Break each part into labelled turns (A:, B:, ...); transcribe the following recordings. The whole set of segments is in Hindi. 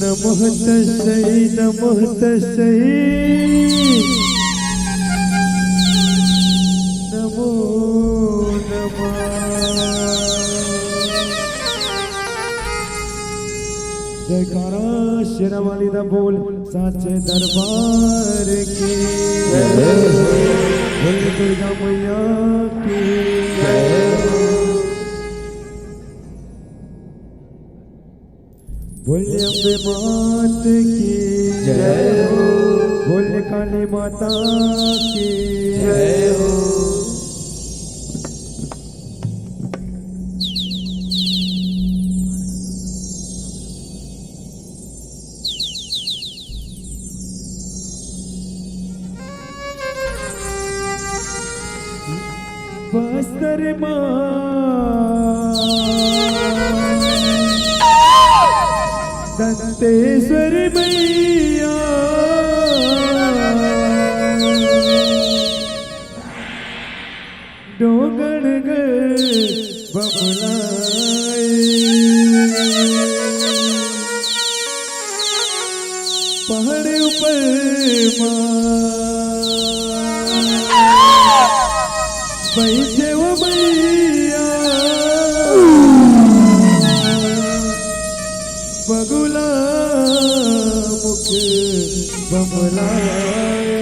A: नमः तस्यै नमः तस्यै नमो नमः। जयकारा शेरावाली दा बोल साचे दरबार की बोल दुर्गा मैया की बोल अम्बे मात की जय हो बोल काली माता की जय हो। बस्तर माँ दंतेश्वरी मैया डोंगरगढ़ बबुलाए पहाड़ ऊपर बैठे वो मैया बगुला मुख बमलाए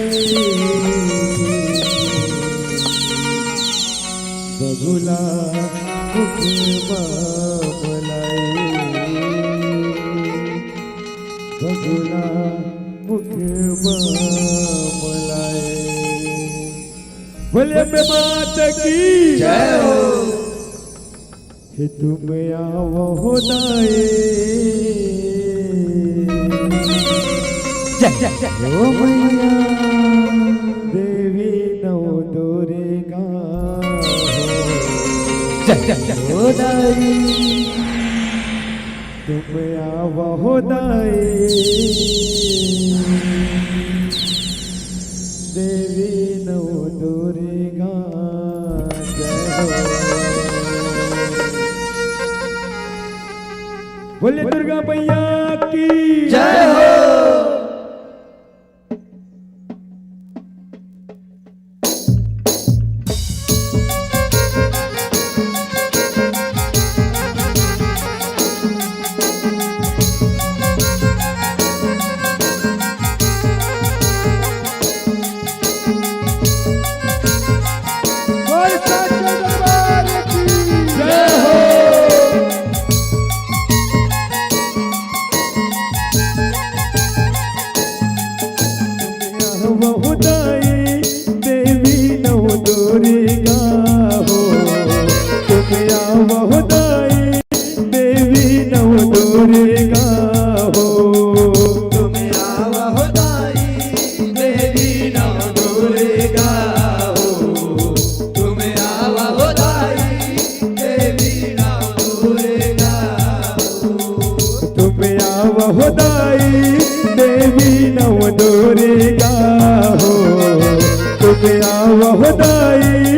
A: बगुला मुख बमलाए बगुला मुख बमलाए। बोले पे मात की जय हो हे तुम आओ हो दाए ओ मैया देवी नौ दुर्गा हो दाई तुम आओ हो दाए देवी नौ दुर्गा जय हो। बोले दुर्गा मैया की जय हो। देवी नव दुर्गा हो तुम आओ दाई देवी नव दुर्गा हो देवी नव दुर्गा तुम आओ दाई देवी नव दुर्गा हो तुम आओ दाई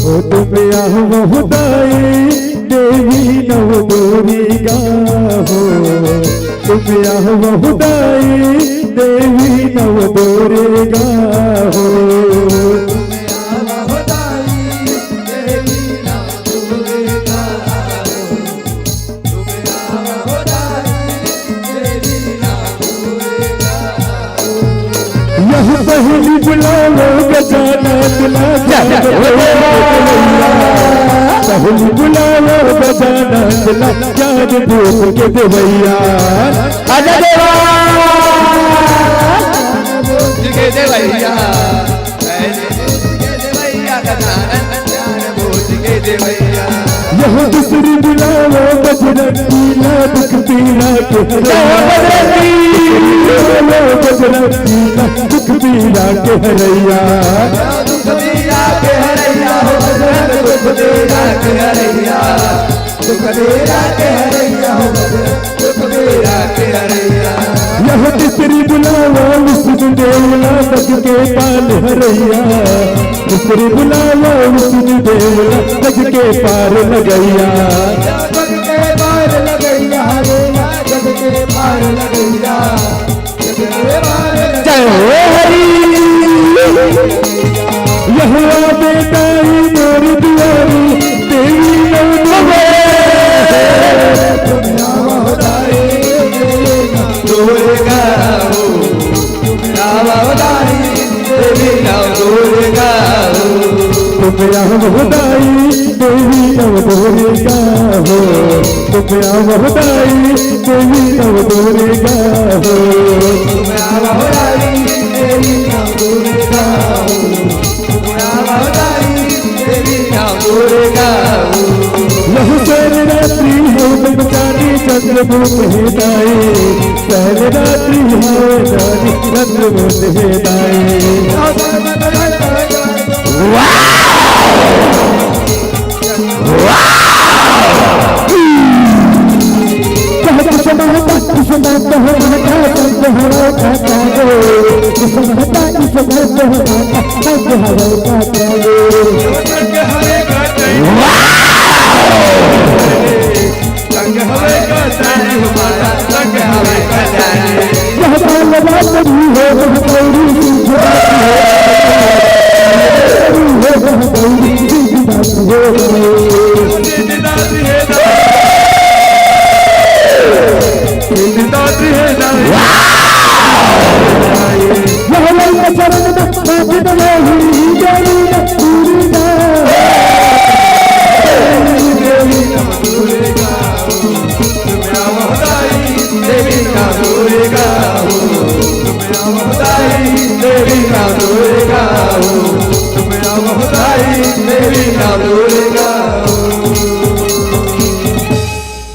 A: तुम आओ दाई देवी नव दुर्गा हो तुम आओ दाई देवी नव दुर्गा हो पहली बुलाओ गजानन पहली बुलाओ गजानन ज्ञान भूत के देवैया आजा देवा भूत के देवैया गजानन ज्ञान भूत के देवैया यह दूसरी बुलाओ बजरंगी ना दुख पीड़ा के बजरंगी ना दुख पीड़ा के हरैया
B: दुख पीड़ा के हरैया हो बजरंग दुख पीड़ा के हरैया दुख पीड़ा के हरैया हो बजरंग दुख पीड़ा के हरैया
A: यह तीसरी बुलावा विष्णु देवला तक के पाल हरैया तीसरी बुलावा विष्णु देवला तक के पार लगैया
B: जग के पार लगैया हरैया जग के पार लगैया जग के पार
A: जय हो हरि यह बेटाई मोर दुआरी देवी नवदुआरी
B: दुर्गा हो रावदाई देवी नव दुर्गा हो
A: तुम रावदाई देवी नव दुर्गा हो तुम रावदाई देवी नव दुर्गा हो
B: तुम रावदाई देवी नव दुर्गा हो तुम रावदाई देवी नव दुर्गा हो
A: यह रात्रि हो बचानी चंद्रभूत हेदाई पहल रात्रि हो जानी चंद्रभूत हेदाई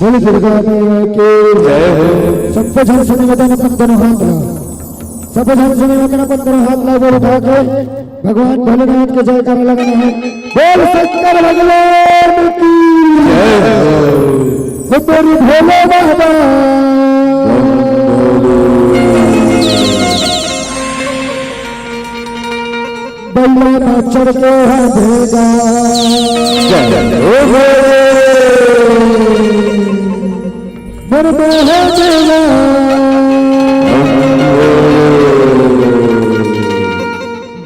A: बोले दुर्गा मैया के जय हो। सब जन सुने वतन पंद्रह हाथ ला सब जन सुने वतन पंद्रह हाथ ला बोल उठा के भगवान भोलेनाथ के जय करने लगना है। बोल शंकर भगवान की जय हो। तेरी भोले बाबा बल्ला ना चढ़ के भेगा मेरे महादेवा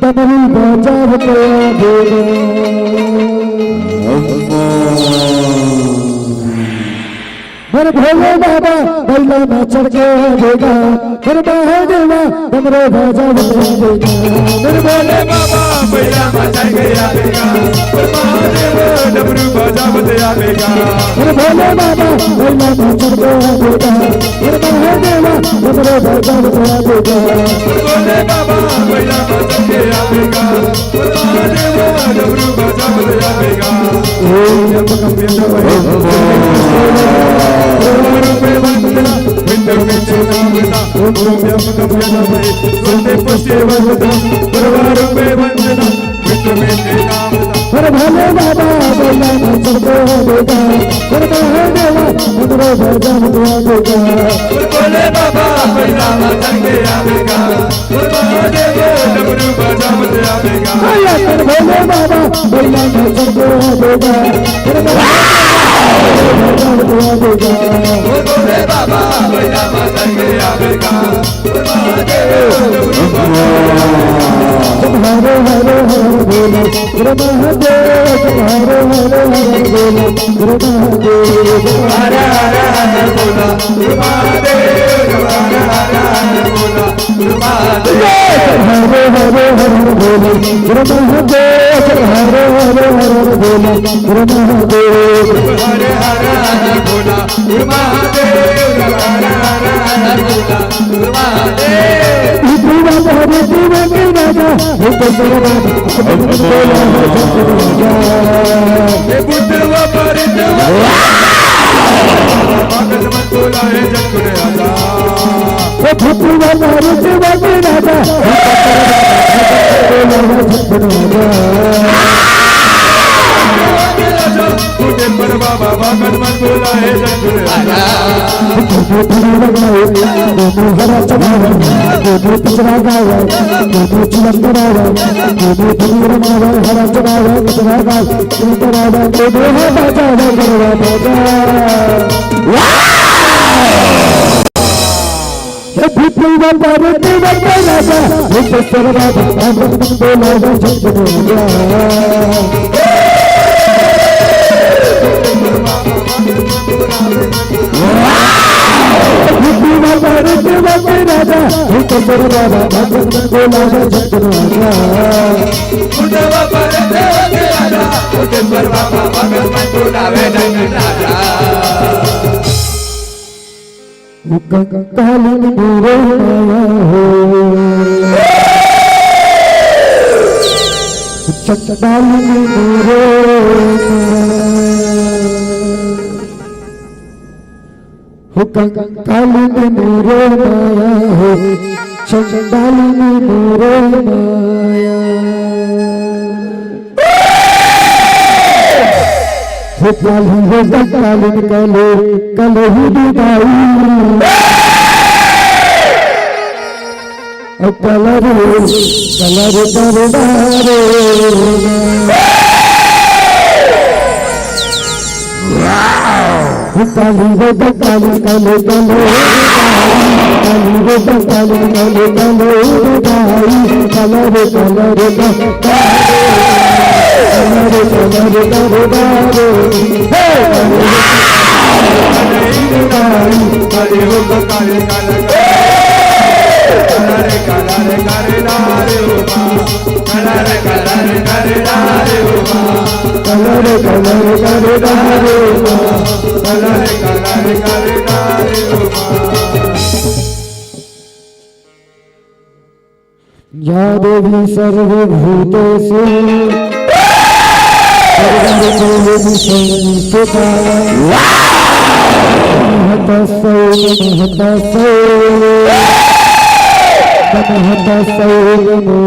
A: डमरू बाजा बतया देगा मेरे भोले बाबा बल्ला ना चढ़ के देगा मेरे महादेवा डमरू बाजा बतया देगा मेरे भोले
B: बाबा बैला मचा गया बेगा महादेव डमरू बाजा बतया बेगा
A: मेरे भोले बाबा बल्ला ना चढ़ के देगा मेरे महादेवा डमरू बाजा बतया देगा
B: भोले बाबा बैला मचा गया बेगा महादेव डमरू बाजा बतया बेगा
A: ओम नमः
B: रूपे वंदना विंदर में चोदावता ओम नमः सुनते पुष्टे वंदना रूपे वंदना विंदर में चोदावता
A: मेरे भोले बाबा बल्ला ना चढ़ के देगा मेरे महादेवा डमरू बाजा बतया देगा
B: भोले बाबा बैला मचा गया बेगा महादेव डमरू बाजा बतया बेगा
A: मेरे भोले बाबा बल्ला ना चढ़ के देगा मेरे
B: भोले बाबा बैला मचा गया बेगा महादेव डमरू बाजा
A: हरे हरे हरे बोलो हरे महादेव हरे हरे हरे बोलो हरे महादेव
B: हरे हरे हरे बोला महादेव हरे हरे हरे बोला महादेव
A: हरे हरे हरे बोलो हरे महादेव हरे हरे हरे बोलो हरे महादेव
B: हरे हरे हरे बोला महादेव हरे हरे हरे बोला महादेव
A: दीवा हरे दीवा के राजा हे तेरा
B: हे बुद्धवा परितवा बुलाए जगत राजा
A: वो भूतवा मारुति वाले राजा
B: मुझे पर बाबा भगत मन बुलाए जगत राजा
A: हरा चढ़ावा पिछड़ा गावा चिलम करावा हरा चढ़ावा पिछड़ा गावा भूतवा मारुति वाले राजा सर्वा कालीन पूरे चटालीन पूरे कालीन पूरे माया हो चंडालीन पूरे माया कालीन कालीन कले कले ही दिखाई कलर कलर दरबारे काली हो काली कले कले काली हो काली कले कले कलर कलर या देवी सर्वभूतेषु संस्थिता नमो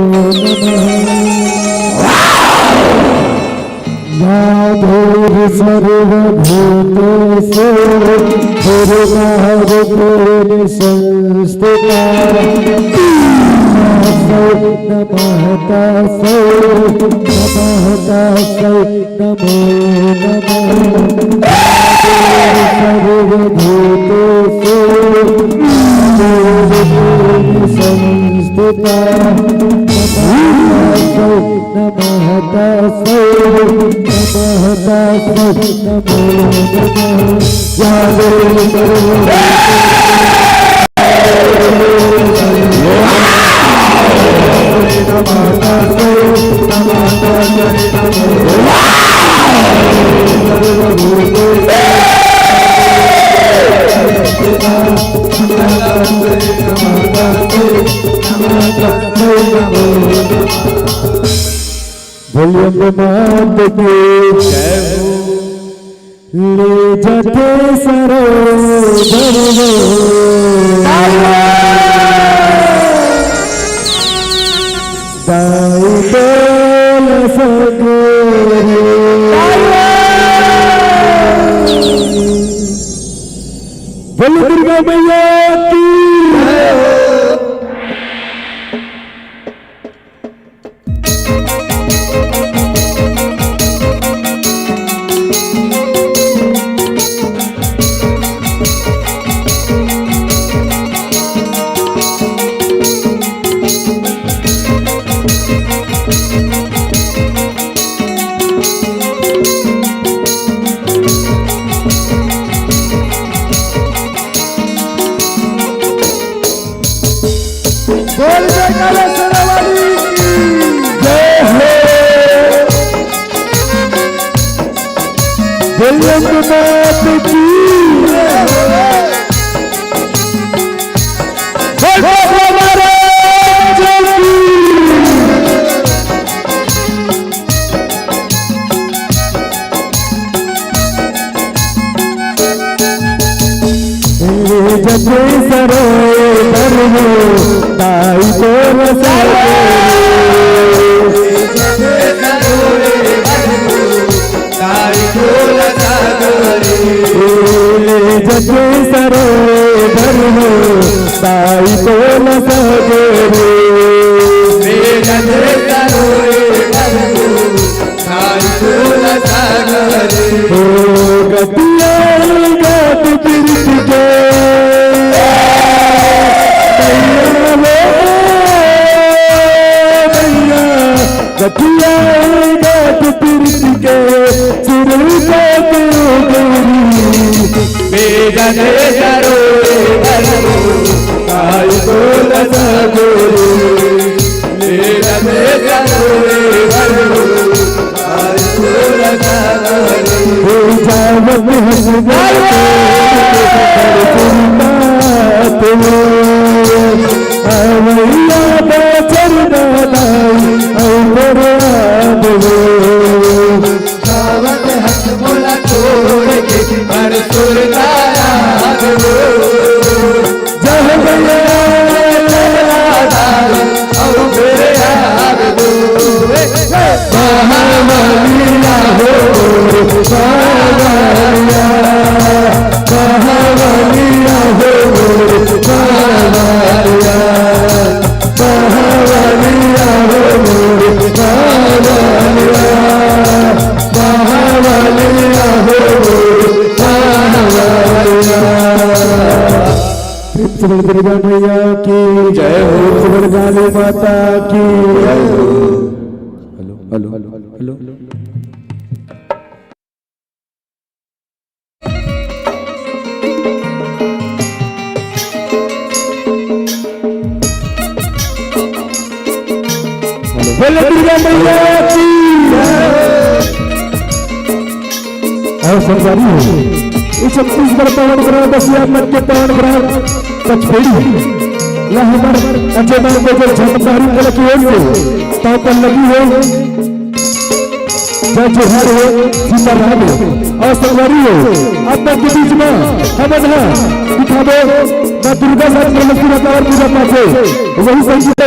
A: या देवी सर्वभूतेषु संस्थिता मात के ले जाके सरोवर दाई बोल सके बोल दुर्गा मैया की जगे सरोए बरहो ताई तो जगे सरोए बरहो ताई तो सगरे गतिया गात बिरत के गतिया गात बिरत के सुर को बेजने सरोए बरहो ताई तो सगरे बेजने सरोए बरहो जावत हसवैया बचरना लाई
B: जावत हस बोला छोड़ के पर सुरता जह
A: महावलिया हो महावलिया महावलिया हो महावलिया महावलिया हो महावलिया महावलिया हो महावलिया। दुर्गा मैया की जय हो, काली माता की जय हो। हेलो हेलो हेलो बोले दुर्गा मैया की और संसारी हो इस छत्तीसगढ़ पवन ग्रह 10,000 मत के पवन ग्रह पचपेड़ी यहाँ पर अच्छे नाम को जो झमकारी बोले की ओर से ताव पर लगी हो जय जोहार हो सीताराम हो और संगवारी हो अब तक के बीच में हम दिखा दो मैं दुर्गा साथ ब्रह्मपुर अकावर पूजा पाठ है वही संगीत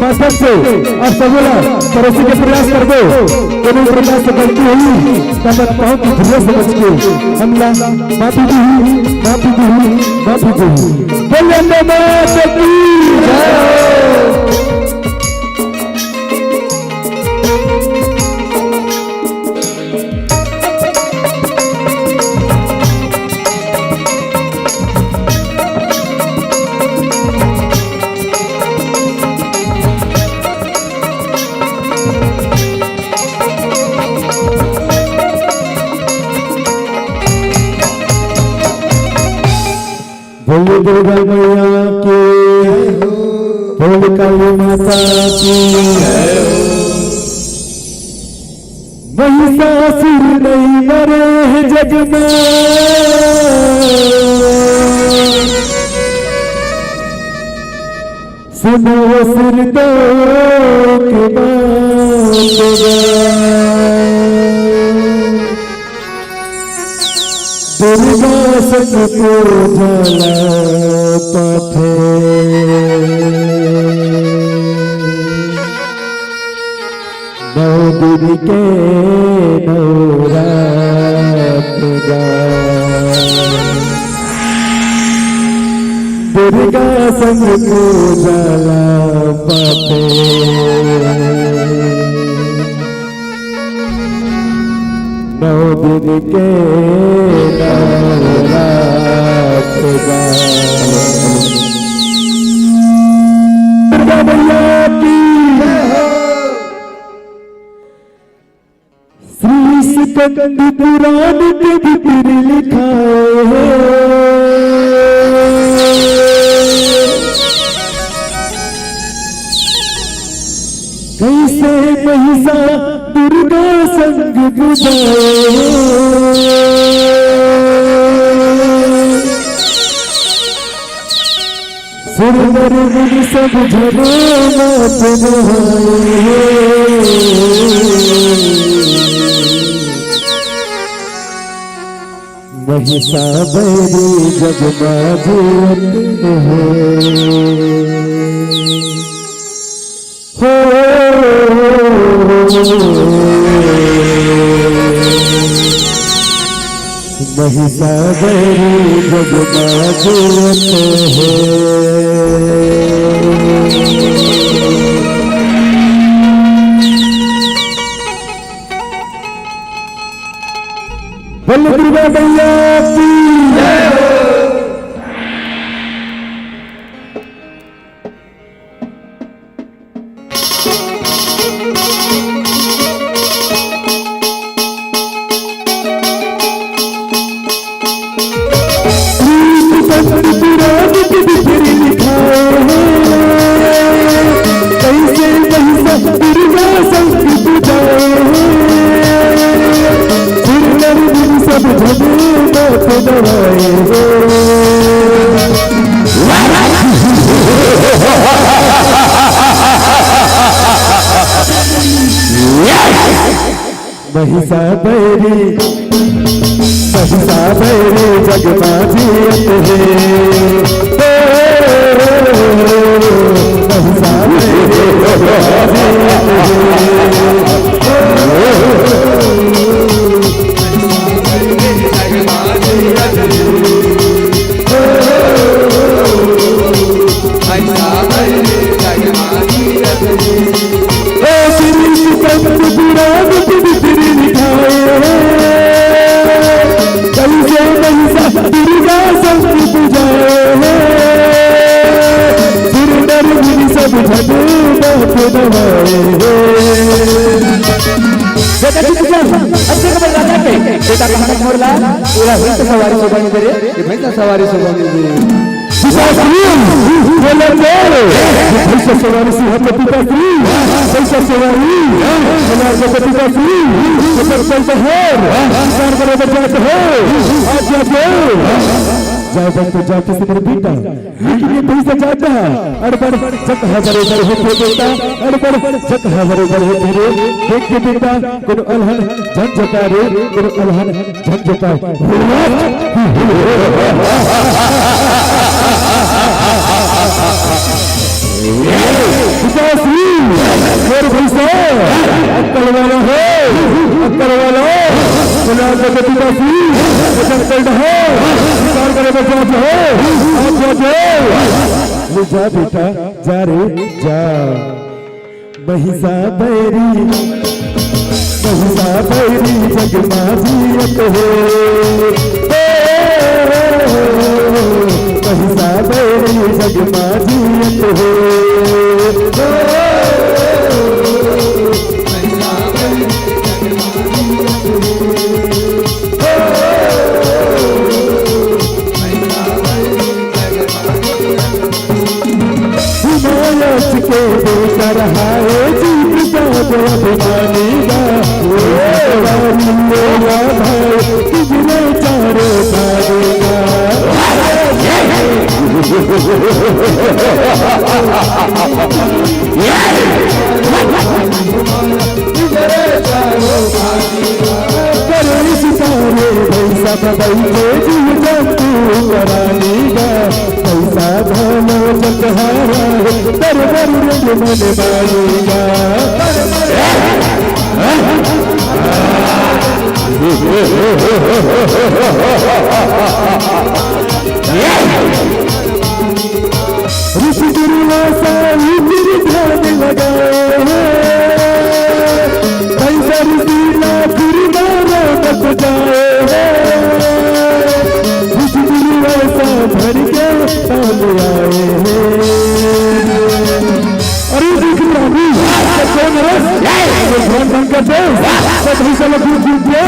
A: मास्टर से और सबोला पड़ोसी के प्रयास कर दो कोई प्रयास से गलती हुई तब मैं बहुत धीरे समझ के हमला माफी दी माफी दी माफी दी बोलिए माता की जय। बोले दुर्गा मैया की बोले काली माता की महिषासुर नहीं मरे है जग में सुनो सिर दो की दुर्गा सत को जला पथे नौ दिन के नवरात्र दुर्गा संग को जला पथे नौ दिन के दुर्गा मैया की श्री स्कंद पुराण के भीतर लिखा है कैसे महिषा दुर्गा संग बुझाए सुरवर मुन सब झरो मत महिषाबैरी जगमाजियत हो महिषाबैरी जगमाजियत है। बोलो दुर्गा मैया की जय हो। महिषाबैरी महिषाबैरी जगमाजियत है। महिषाबैरी सवारी सोबानी करे भैंसा सवारी सोबानी करे भैंसा सवारी सिंहपति का श्री भैंसा सवारी हमारे जगपति का श्री चलते हैं विचार करो बचाते हो आज जाओ बंतो जाओ किसी मेरे बेटा लेकिन ये भैंसा जाता अड़बड़ जग हमारे घर होते बेटा अड़बड़ जग हमारे घर होते रे देख के बेटा कोनो अलहन झंझटा रे कोनो अलहन झंझटा मेरे भैंसा अक्कल वाला हो अक्कल वाला गुलाब जगती का सी चल हो विचार करे बचा हो जा बेटा जा रे जा। महिषाबैरी महिषाबैरी जगमाजियत है। महिषाबैरी जगमाजियत है। के बेटा रहा है जीत का अभिमानीगा भाई तुझने चारों पारेगा। सितारे भैंसा बदलते जीव जंतु करानीगा पैसा धन चकहारा दर दर रंग मन मानेगा। ऋषि दुर्वासा ध्यान लगाए पैसा ऋषि ना फिर मारा बच जाए। ऋषि दुर्वासा भर के सामने आए अरे देख प्रभु कौन रस भगवान ढंग का देश सब भैसा लगी जीते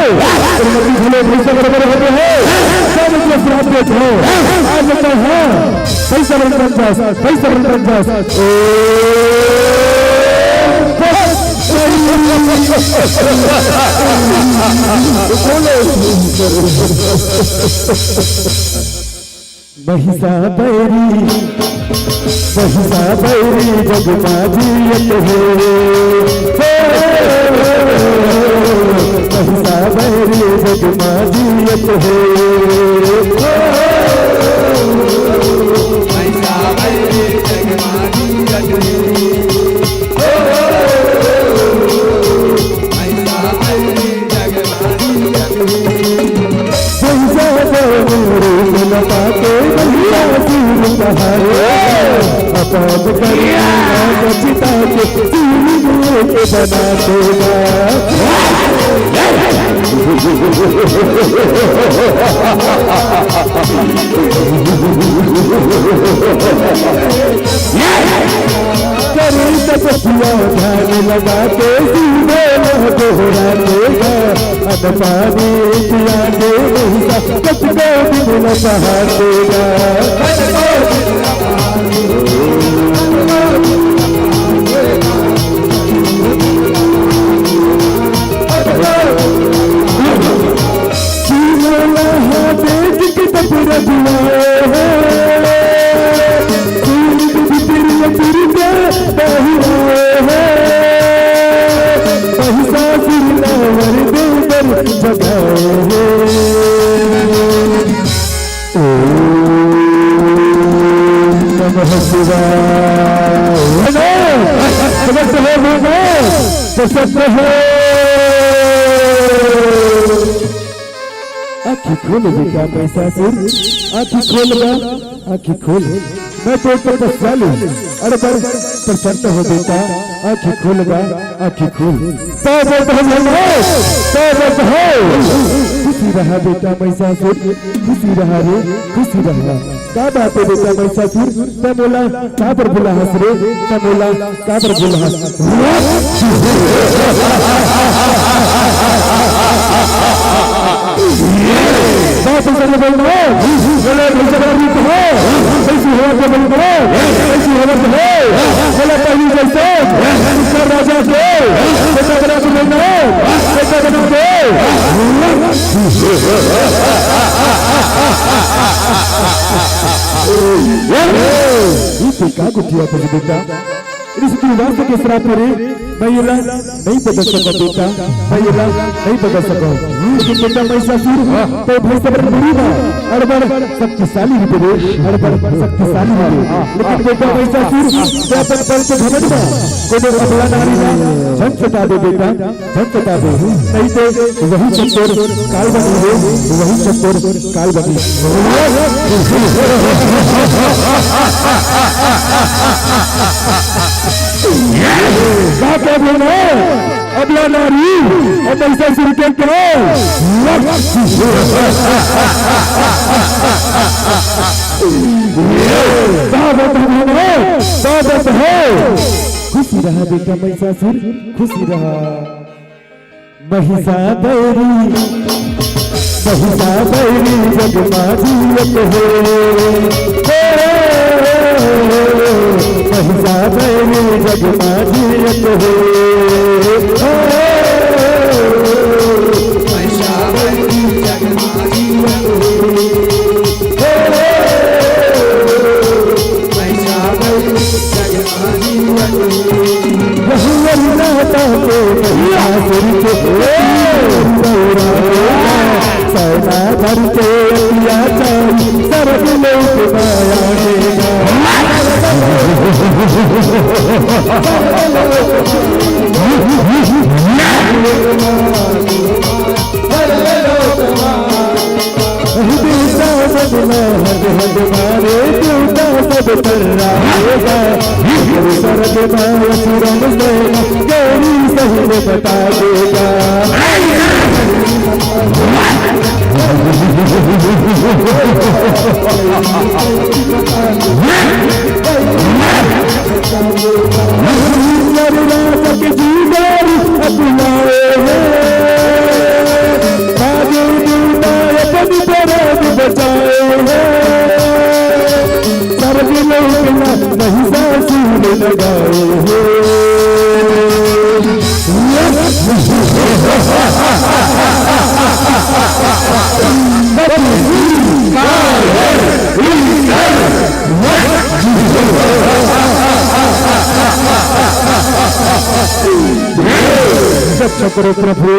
A: मर्जी भले भैसा बराबर होते हैं सब मतलब प्राप्त हो आज लगता है पैसा बन महिषाबैरी महिषाबैरी जगमाजियत है। महिषा बैरी जगमाजियत है
B: महिषा बैरी जगमाजियत है महिषा बैरी जगमाजियत है
A: महिषा बैरी लगा के महिषा सिर बहाए अपराध करिया चिता के बना देगा करे तपस्या ध्यान लगा के सीधे दोहरा देगा अब पानी पिया दे महिषा कच को दिन बहा देगा आँखी खोल बेटा महिषासुर आँखी खोल आँखी खोल मैं तो तपस्या लूं अरे प्रसन्न हो बेटा आँखी खोल आँखी खोल खुशी रहा बेटा महिषासुर खुशी रहा रे खुशी रहा क्या बात है बेटा महिषासुर मैं बोला क्या पर बोला हंस रे मैं बोला क्या पर बोला हंस राजा क्या गुटिया था बेटा इस दीवार से किस रात पर मैं ये नहीं बदल सका बेटा मैं ये नहीं बदल सका लेकिन बेटा महिषासुर तो भाई सब बुरी बात और बड़ शक्तिशाली भी रे और बड़ शक्तिशाली भी लेकिन बेटा महिषासुर तो अपन पर तो घमंड बा कोई अपना नारी ना झट छटा दे बेटा झट छटा दे नहीं तो वही चक्कर काल बनी है वही चक्कर काल बनी क्या बोलो अबला नारी अब ऐसा सुन के करो खुशी रहा बेटा महिषासुर खुशी रहा महिषा बैरी जगमाजियत है महिषा बैरी जगमाजियत है
B: महिषा बैरी जगमाजियत है महिषा बैरी जगमाजियत
A: सैना भर के सर्व लोक माया देगा सब कर रहेगा सरग माया सुरंग से गौरी सही बता देगा महिषासुर लगाए जब चक्र प्रभु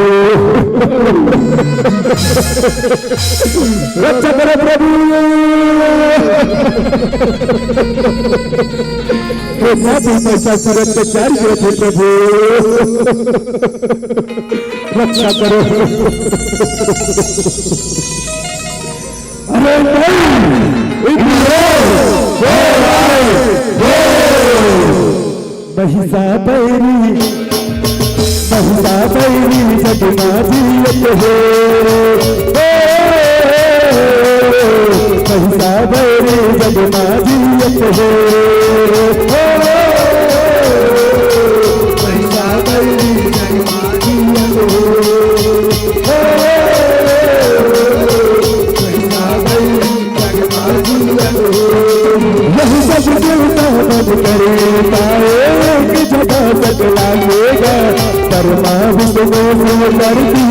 A: रक्षा करो प्रभु। पैसा सूरत के चार थे प्रभु, रक्षा करो। अरे महिषा बैरी जगमा जियत हो, महिषा बैरी जगमा जियत हो, महिषा बैरी जगमा जियत हो, महिषा बैरी जगमा जियत हो। यही सब देवता बन करे पाए कि जगह तक लागेगा, कर्मा विष्णु से धरती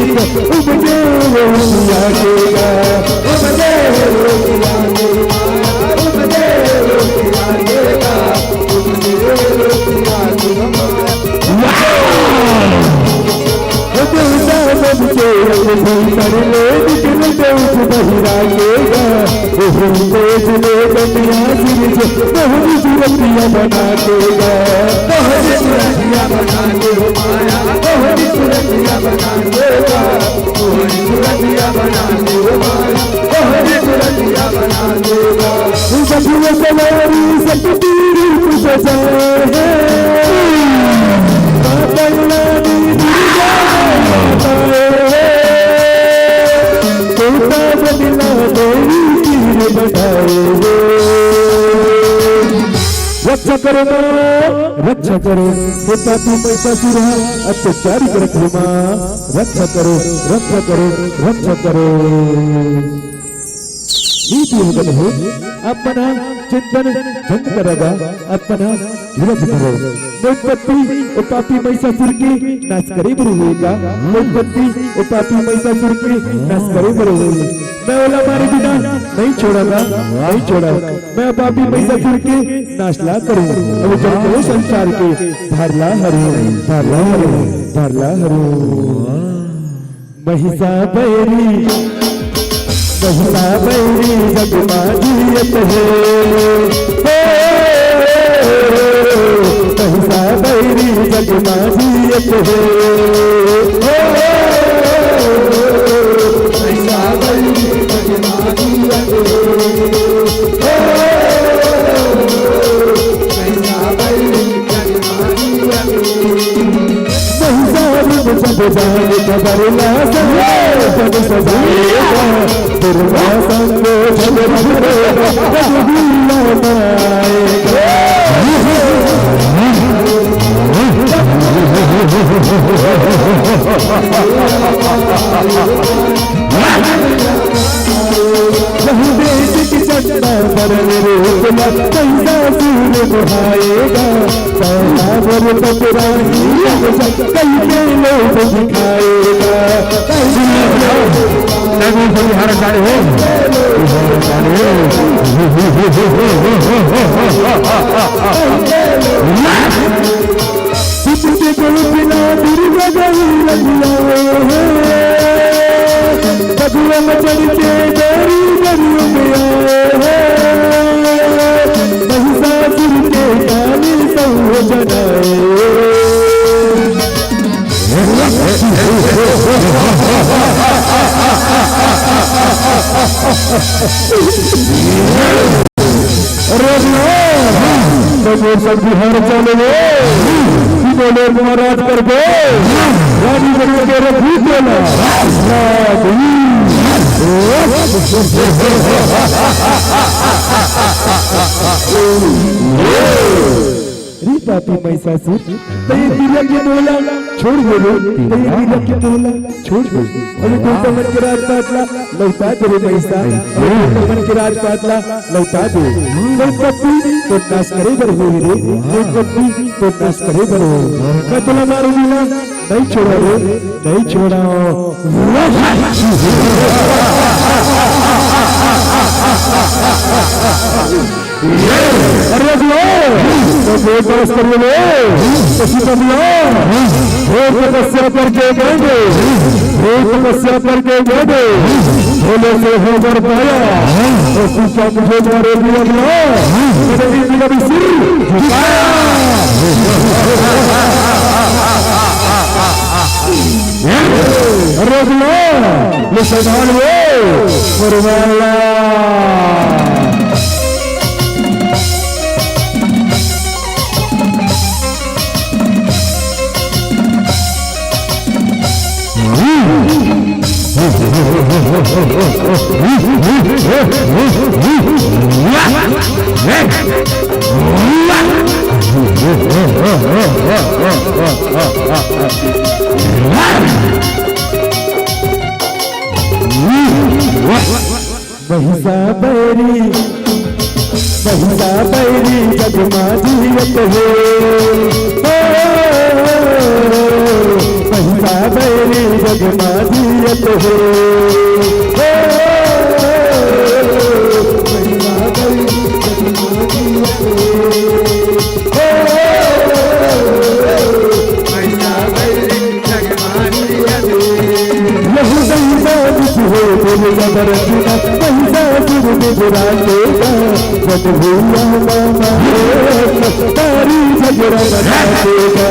A: उपजे रोगियागेगा, उपजे रोगियागेगा, उपजे रोगियागेगा, उपजे रोगियागेगा। भीतर ले निकल देख बहिरागेगा, ले गंडिया सिर बहुरी सुरतिया बना देगा, बहुरी सुरतिया बना दे माया, बहुरी सुरतिया बना देगा, बहुरी सुरतिया बना दे माया, बहुरी सुरतिया बना देगा। सखियों सवारी सकती रूप सजाए रक्षा करो रक्षा करो, पिता तू पैसा सुरा अत्याचारी करत मां, रक्षा करो रक्षा करो रक्षा करो। नीति होगन हो अपना चिंतन भंग करेगा, अपना धीरज करो। मोमबत्ती पापी महिषासुर के नाश करे बरुएगा, मोमबत्ती पापी महिषासुर के नाश करे बरुएगा। मैं ओला मारे बिना नहीं छोड़ागा, नहीं छोड़ा। मैं पापी महिषासुर के नाश ला करूं, अब जब संसार के धारला हरो, धारला हरो, धारला हरो। महिषा बैरी जगमा जियत हो, महिषा बैरी जगमा जियत हो, महिषा बैरी जगमा जियत हो, महिषा बैरी जगमा जियत हो। सब जान खबरला सब सजाएगा, दुर्गा संग झगड़ेगा, रघुवीर आएगा। देश की चंदा पर रूपला पैसा सूर बुहाएगा, पैसा पतराही कई के लोग दिखाएगा। हर सारे हो बिना दुर्गा गई लगिया बधुआ मचल के गरी गरियों में महिषासुर के काली सौ जनाए। सब बिहार चले बोले महाराज कर गो रानी बड़ी के रखी बोला पापी महिषासुर तेरे तिलक के बोला छोड़ दे, तेरे तिलक के बोला छोड़ दे। अरे कोई मन के राज पातला लौटा दे रे महिषा, मन के राज पातला लौटा दे। कोई पप्पी तो नाश करे बर हो रे, कोई पप्पी तो नाश करे बर हो। मैं तुला मारूंगा नहीं छोड़ा रे, नहीं छोड़ा। अरे तो बरस कर लो, तपस्या करके गएंगे। तपस्या करके बोले भोले से होकर पाया और पूछा मुझे मारे दिया मेरे कभी सिर झुकाया रोक लो मुसलमान वो फरमाया महिषा बैरी जगमा जीवत हो महिषा बैरी जगमा जीवत हो तारी झगड़ा देगा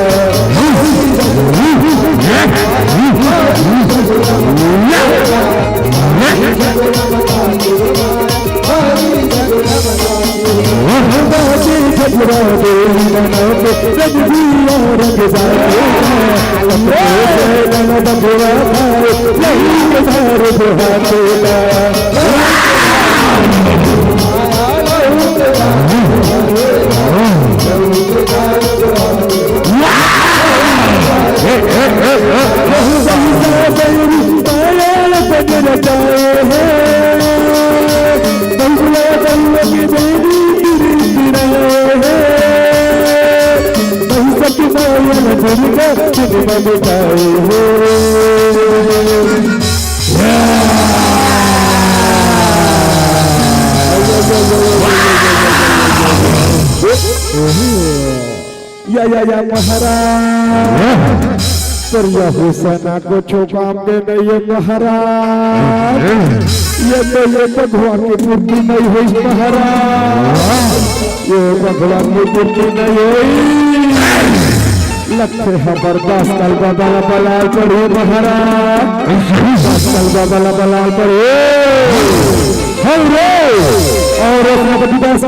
A: या महाराज पर यह हुसैना को छुपाम दे नहीं ये महाराज ये भगवान की मूर्ति नहीं हुई महाराज ये भगवान की मूर्ति नहीं हुई लगते जबरदस्त कलबा वाला बलाल पड़े महाराज कलबा वाला बलाल पड़े और अपना दास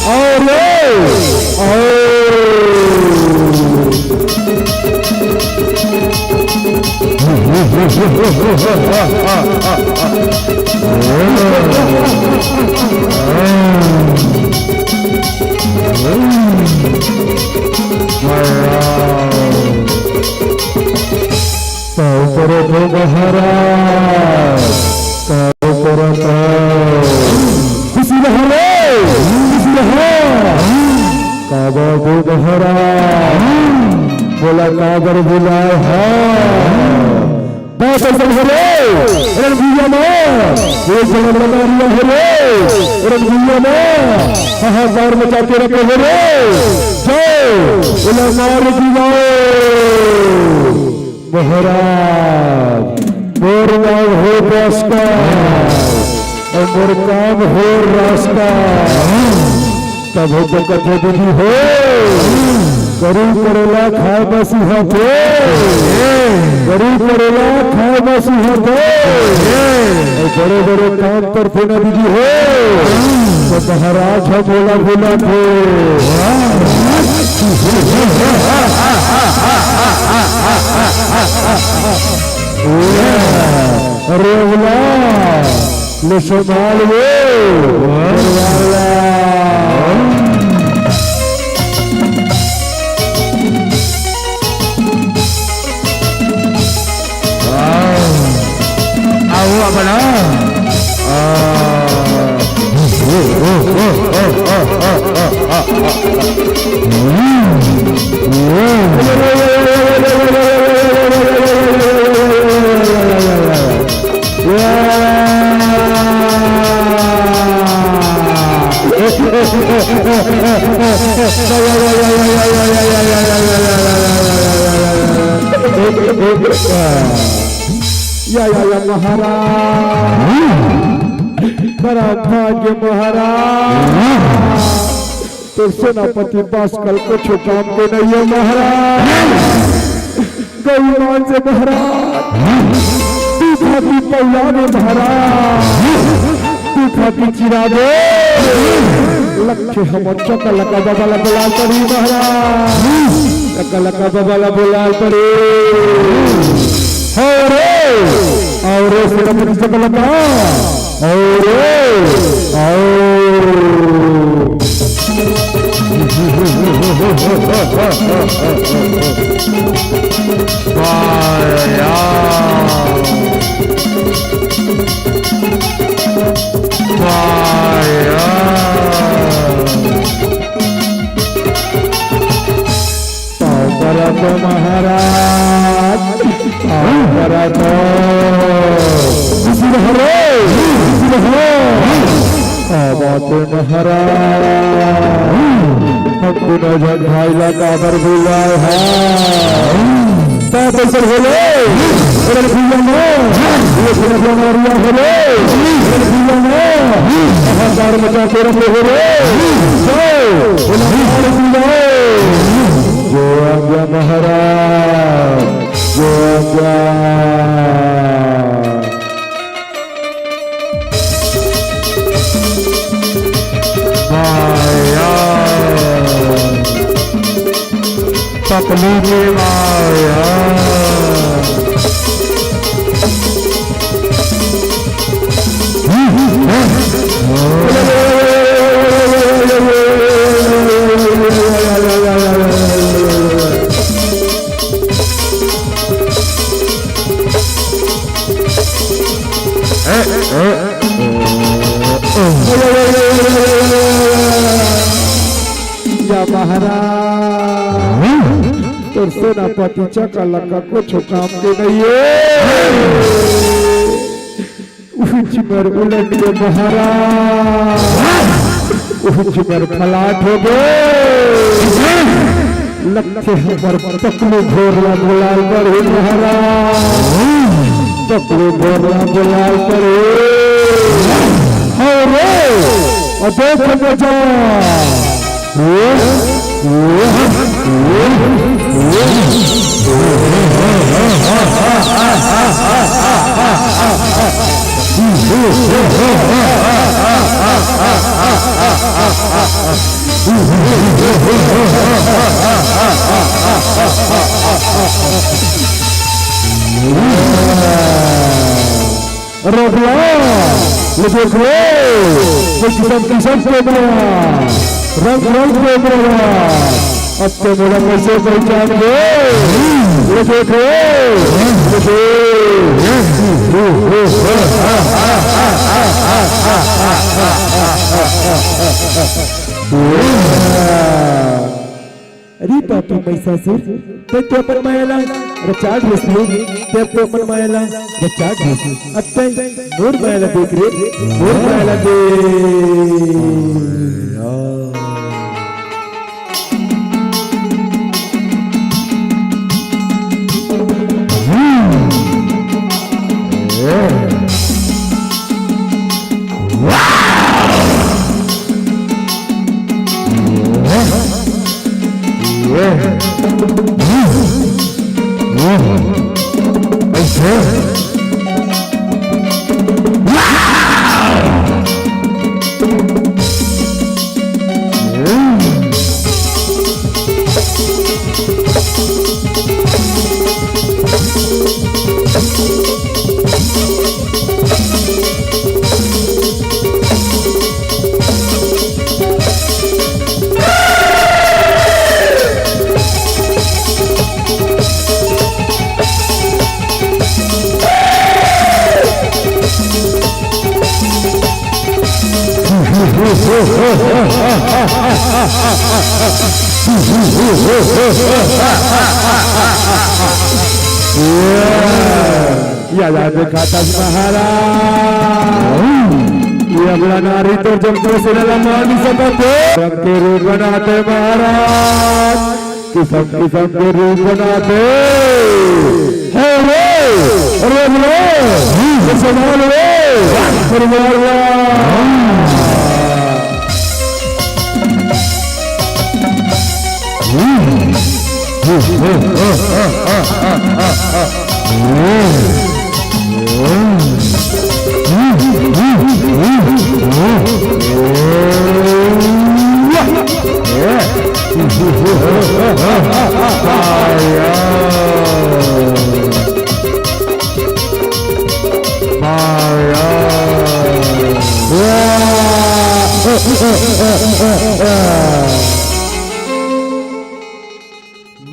A: और बोला कागर बुलाए हाहाकार मचाते रखे हो रे जाओ मार महाराज मोर नाम हो रास्ता और मोर काम हो रास्ता तब हो तो कथे विधि हो गरीब करेला खाए बसी हाथे गरीब करेला खाए बसी हाथे बड़े बड़े काम पर थे न विधि हो तो महाराज है बोला बोला थे अरे बोला ले संभाल वो बना या महाराज बड़ा भाग्य महाराज तो सेनापति पास कल को काम के नहीं है महाराज गौमान से महाराज तूफा की पौला ने महाराज तूफा की चिरा दे लक्ष्य हम चकल का बबला बुलाल पड़ी महाराज चकल का बबला बुलाल पड़ी और सेनापति चकल का महाराज भाईला काबर बुलाए जो आज्ञा महाराज जो आज्ञा तकलीफे माया महाराज तो सेनापति चकल का कुछ काम के नहीं है उलट के महाराज फलाट हो गए लक्ष्य पर तकलू घोरला बुलाल पड़े महाराज तकलू घोरला बुलाल पड़े और देख बचा रंग अब तो बड़ा कैसे पहचान ये देखो अरे पापी पैसासुर ते अपन मायाला रचाड घेतली ते अपन मायाला रचाड घेतली अत्ते मोर मायाला देख रे मोर मायाला दे या दिखाता महाराज ये अगला नारी तो जमको से मान सकते के रूप बनाते महाराज किसम के रूप बनाते अरे बोलो मुसलमान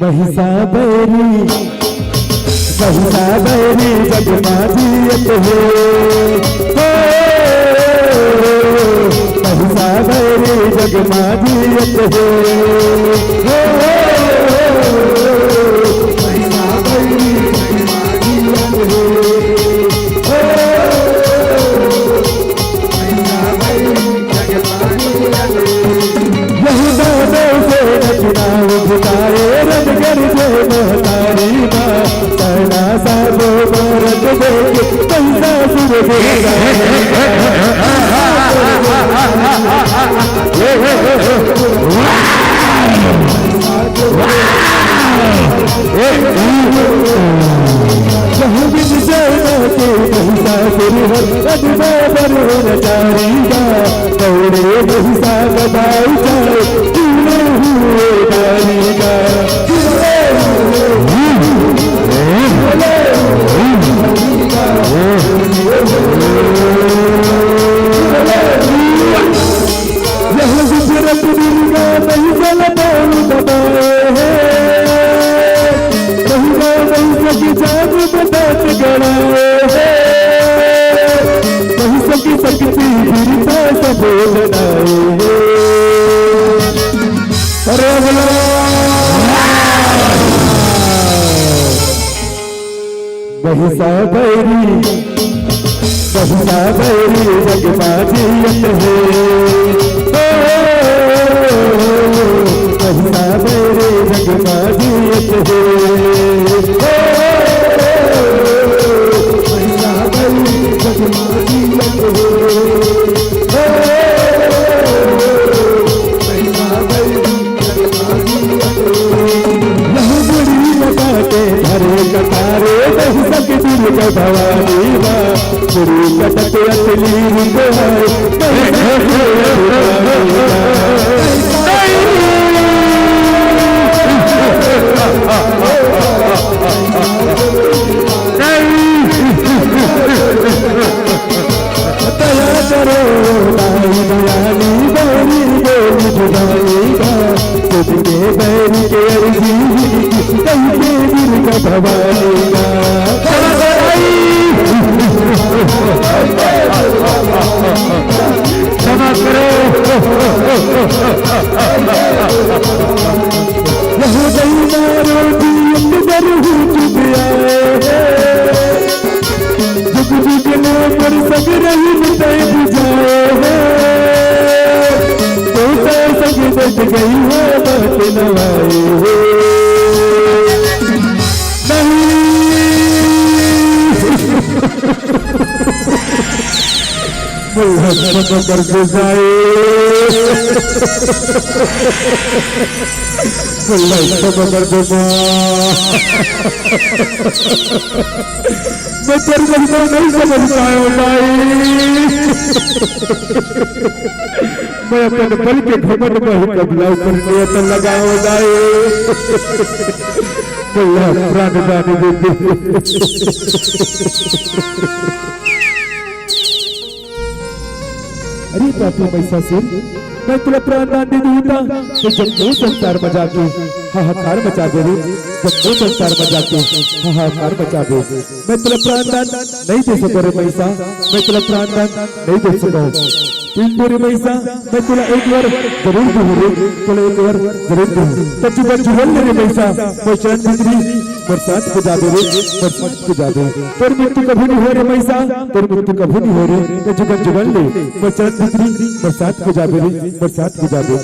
A: महिषा बैरी जगमाजियत हो महिषा बैरी जगमाजियत हो महिषा बैरी जगमाजियत हो चुनाव बुलाए रनगर से महतारी माँ सहना साबो भारत देखे पैसा सुर देगा दौड़े महिषा गदाई जाए महिषा बैरी जगमाजियत है महिषा बैरी जगमाजियत है महिषा बैरी जगमाजियत हरे कटारे नहीं सके दिल का भवानी माँ गुरु कटक असली रूप दया करो दाई दयाली बैरी बोली जुदाई का तुझके बैरी के अर्जी कैसे दिल का भवानी का क्षमा करो यह दैना रोटी अंदर ही चुप आए जुग जुग ने पर सग रही मिटाई बुझाए तो सग बच गई है बात नवाई कर जाए मैं तेरे को नहीं समझ पाया मैं अपने बल के घमंड में ही कबला ऊपर नियत लगाओ जाए प्राण दान देते अरे पापी महिषासुर मैं तुला प्राण दान दे दूंगा तो जब वो संसार में जाके हाहाकार मचा दे रे जब वो संसार में जाके हाहाकार मचा दे मैं तुला प्राण दान नहीं दे सको रे महिषा मैं तुला प्राण दान नहीं दे सको तुम पूरी महिषा मैं तुला एक बार जरूर दूँ रे तुला एक बार जरूर दूँ तो जुबन जुबन रे महिषा मैं चरण बिजली बरसात बुझा दे रे बरसात बुझा दे तेरी मृत्यु कभी नहीं हो रे महिषा तेरी मृत्यु कभी नहीं हो रे तो जुबन जुबन ले मैं चरण बिजली बरसात बुझा दे रे बरसात बुझा दे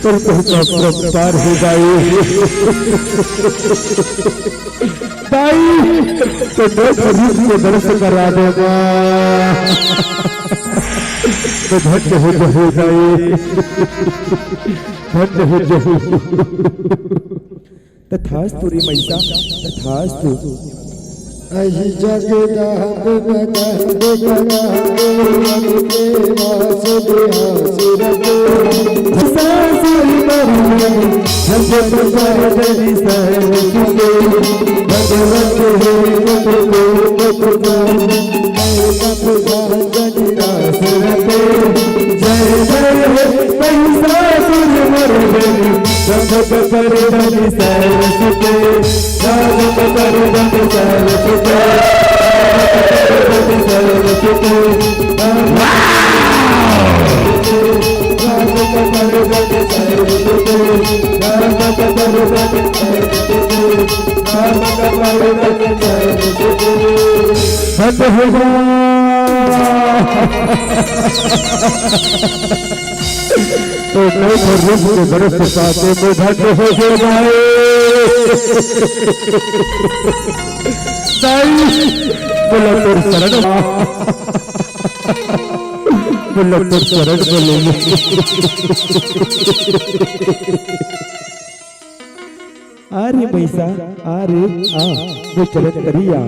A: तो पार हो जाए ताई तो मैं गरीब को दर्शन करा देगा तो धन्य हो जाए धन्य हो जाए तथास्तु रे मैसा तथास्तु
B: अहि जगदा
A: तो मैं रूप के बरस पाते में धन्य हो जाए बोलो तुर शरण बोलो तुर शरण आरे पैसा आरे आ वो चलत करिया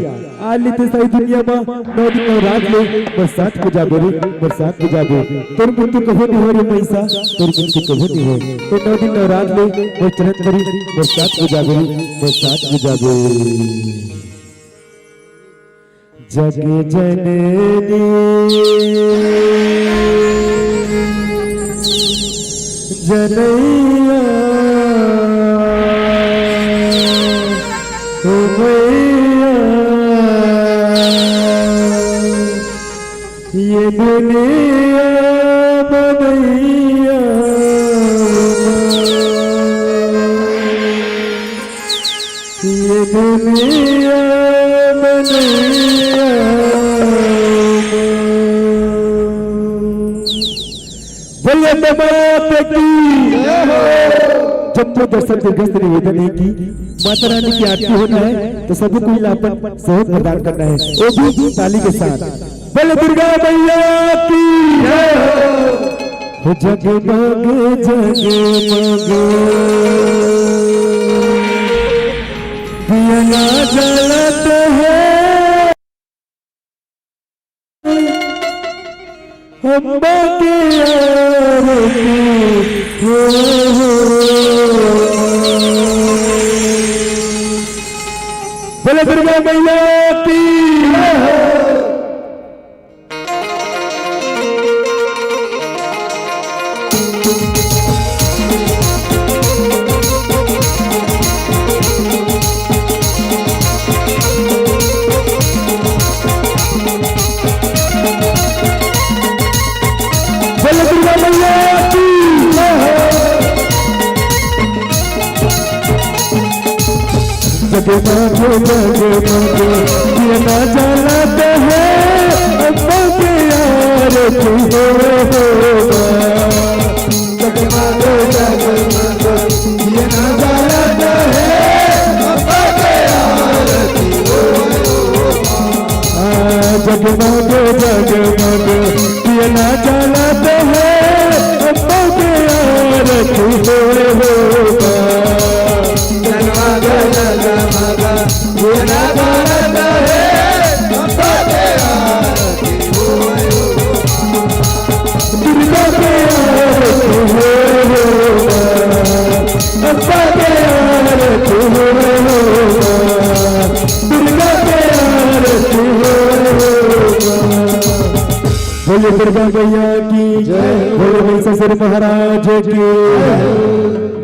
A: आली ते सारी दुनिया में नौ दिन नौ रात ले बरसात को जाबे रे बरसात को जाबे तोर मुंतु कहो नहीं हो रे पैसा तोर मुंतु कहो नहीं हो तो नौ दिन नौ रात ले वो चलत करी बरसात को जाबे रे बरसात को जाबे जगे जननी जनैया ओ मैया ये दुनिया बनैया ये दुनिया बनैया बोले बाप की जब तो दर्शन दीर्घस्थ निवेदन है कि माता रानी की आरती होना है तो सभी को लापन सहयोग प्रदान करना है वो भी ताली के साथ बोले दुर्गा मैया की हो जगमग दिया जलत है अम्बा के आरती बोले दुर्गा मैया की बोले दुर्गा मैया की जगमग दिया जलत है अम्बा के आरती होगा जगमग दिया जलत है अम्बा के आरती होगा जगमग दिया जलत है अम्बा के आरती होगा बोले दुर्गा मैया की बोले महिषासुर महाराज की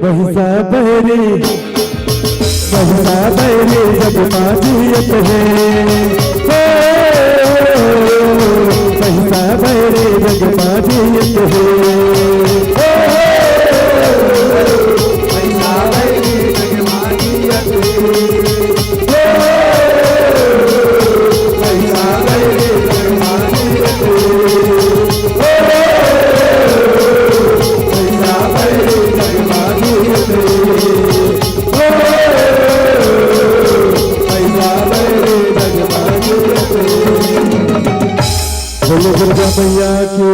A: महिषासुरी जग माजियत है महिषासुरी जग माजियत है बोले दुर्गा मैया की,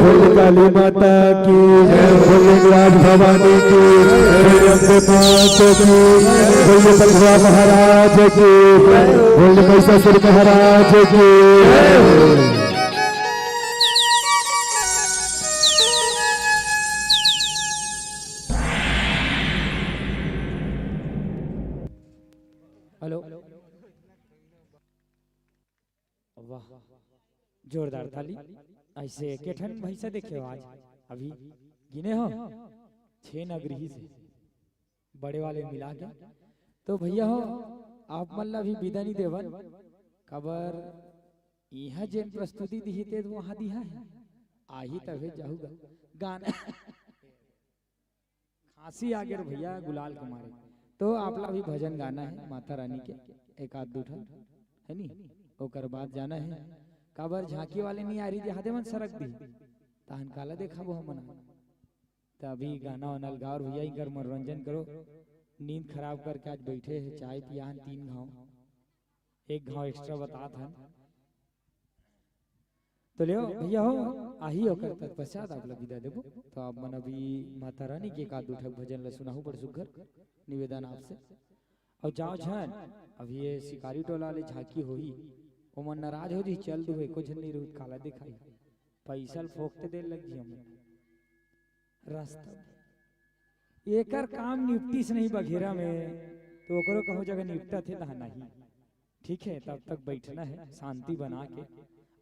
A: बोले काली माता की, बोले राज भवानी की, बोले अम्बे मात की, बोले बलवा महाराज की, बोले महिषासुर महाराज की।
C: हेलो, वाह, जोरदार ताली। ऐसे केठन भैसा देखे हो आज अभी गिने हो 6 नगरी से बड़े वाले मिला के। तो भैया हो आप मल्ला भी विदा नहीं देवन खबर यहाँ जेन प्रस्तुति दी थे वहाँ दिया है आही तभी जाऊगा गाना खांसी आगे भैया गुलाल के मारे। तो आपला भी भजन गाना है माता रानी के एक आध दूठा है नी ओकर बाद जाना है काबर झांकी वाले नहीं आ रही जहादे मन सरक दी ताहन काला देखा वो हम तभी गाना वाना गा और भैया कर मनोरंजन करो। नींद खराब करके आज बैठे हैं चाय पिया 3 घाव 1 घाव एक्स्ट्रा बता था तो लियो भैया हो आही होकर तत्पश्चात आप विदा देबो। तो आप मन अभी माता रानी के एक आध दूठा भजन ला सुनाहू बड़ सुघर निवेदन आपसे और जाओ झन अभी ये शिकारी टोला ले झांकी होई ओ मन नाराज हो जी चल दो एको झन नहीं रोत काला दिखाई पैसा फोकते दे लगी हम रास्ता एकर काम निपटी से नहीं बघेरा में तो ओकरो कहो जगह निपटा थे ना नहीं ठीक है तब तक बैठना है शांति बना के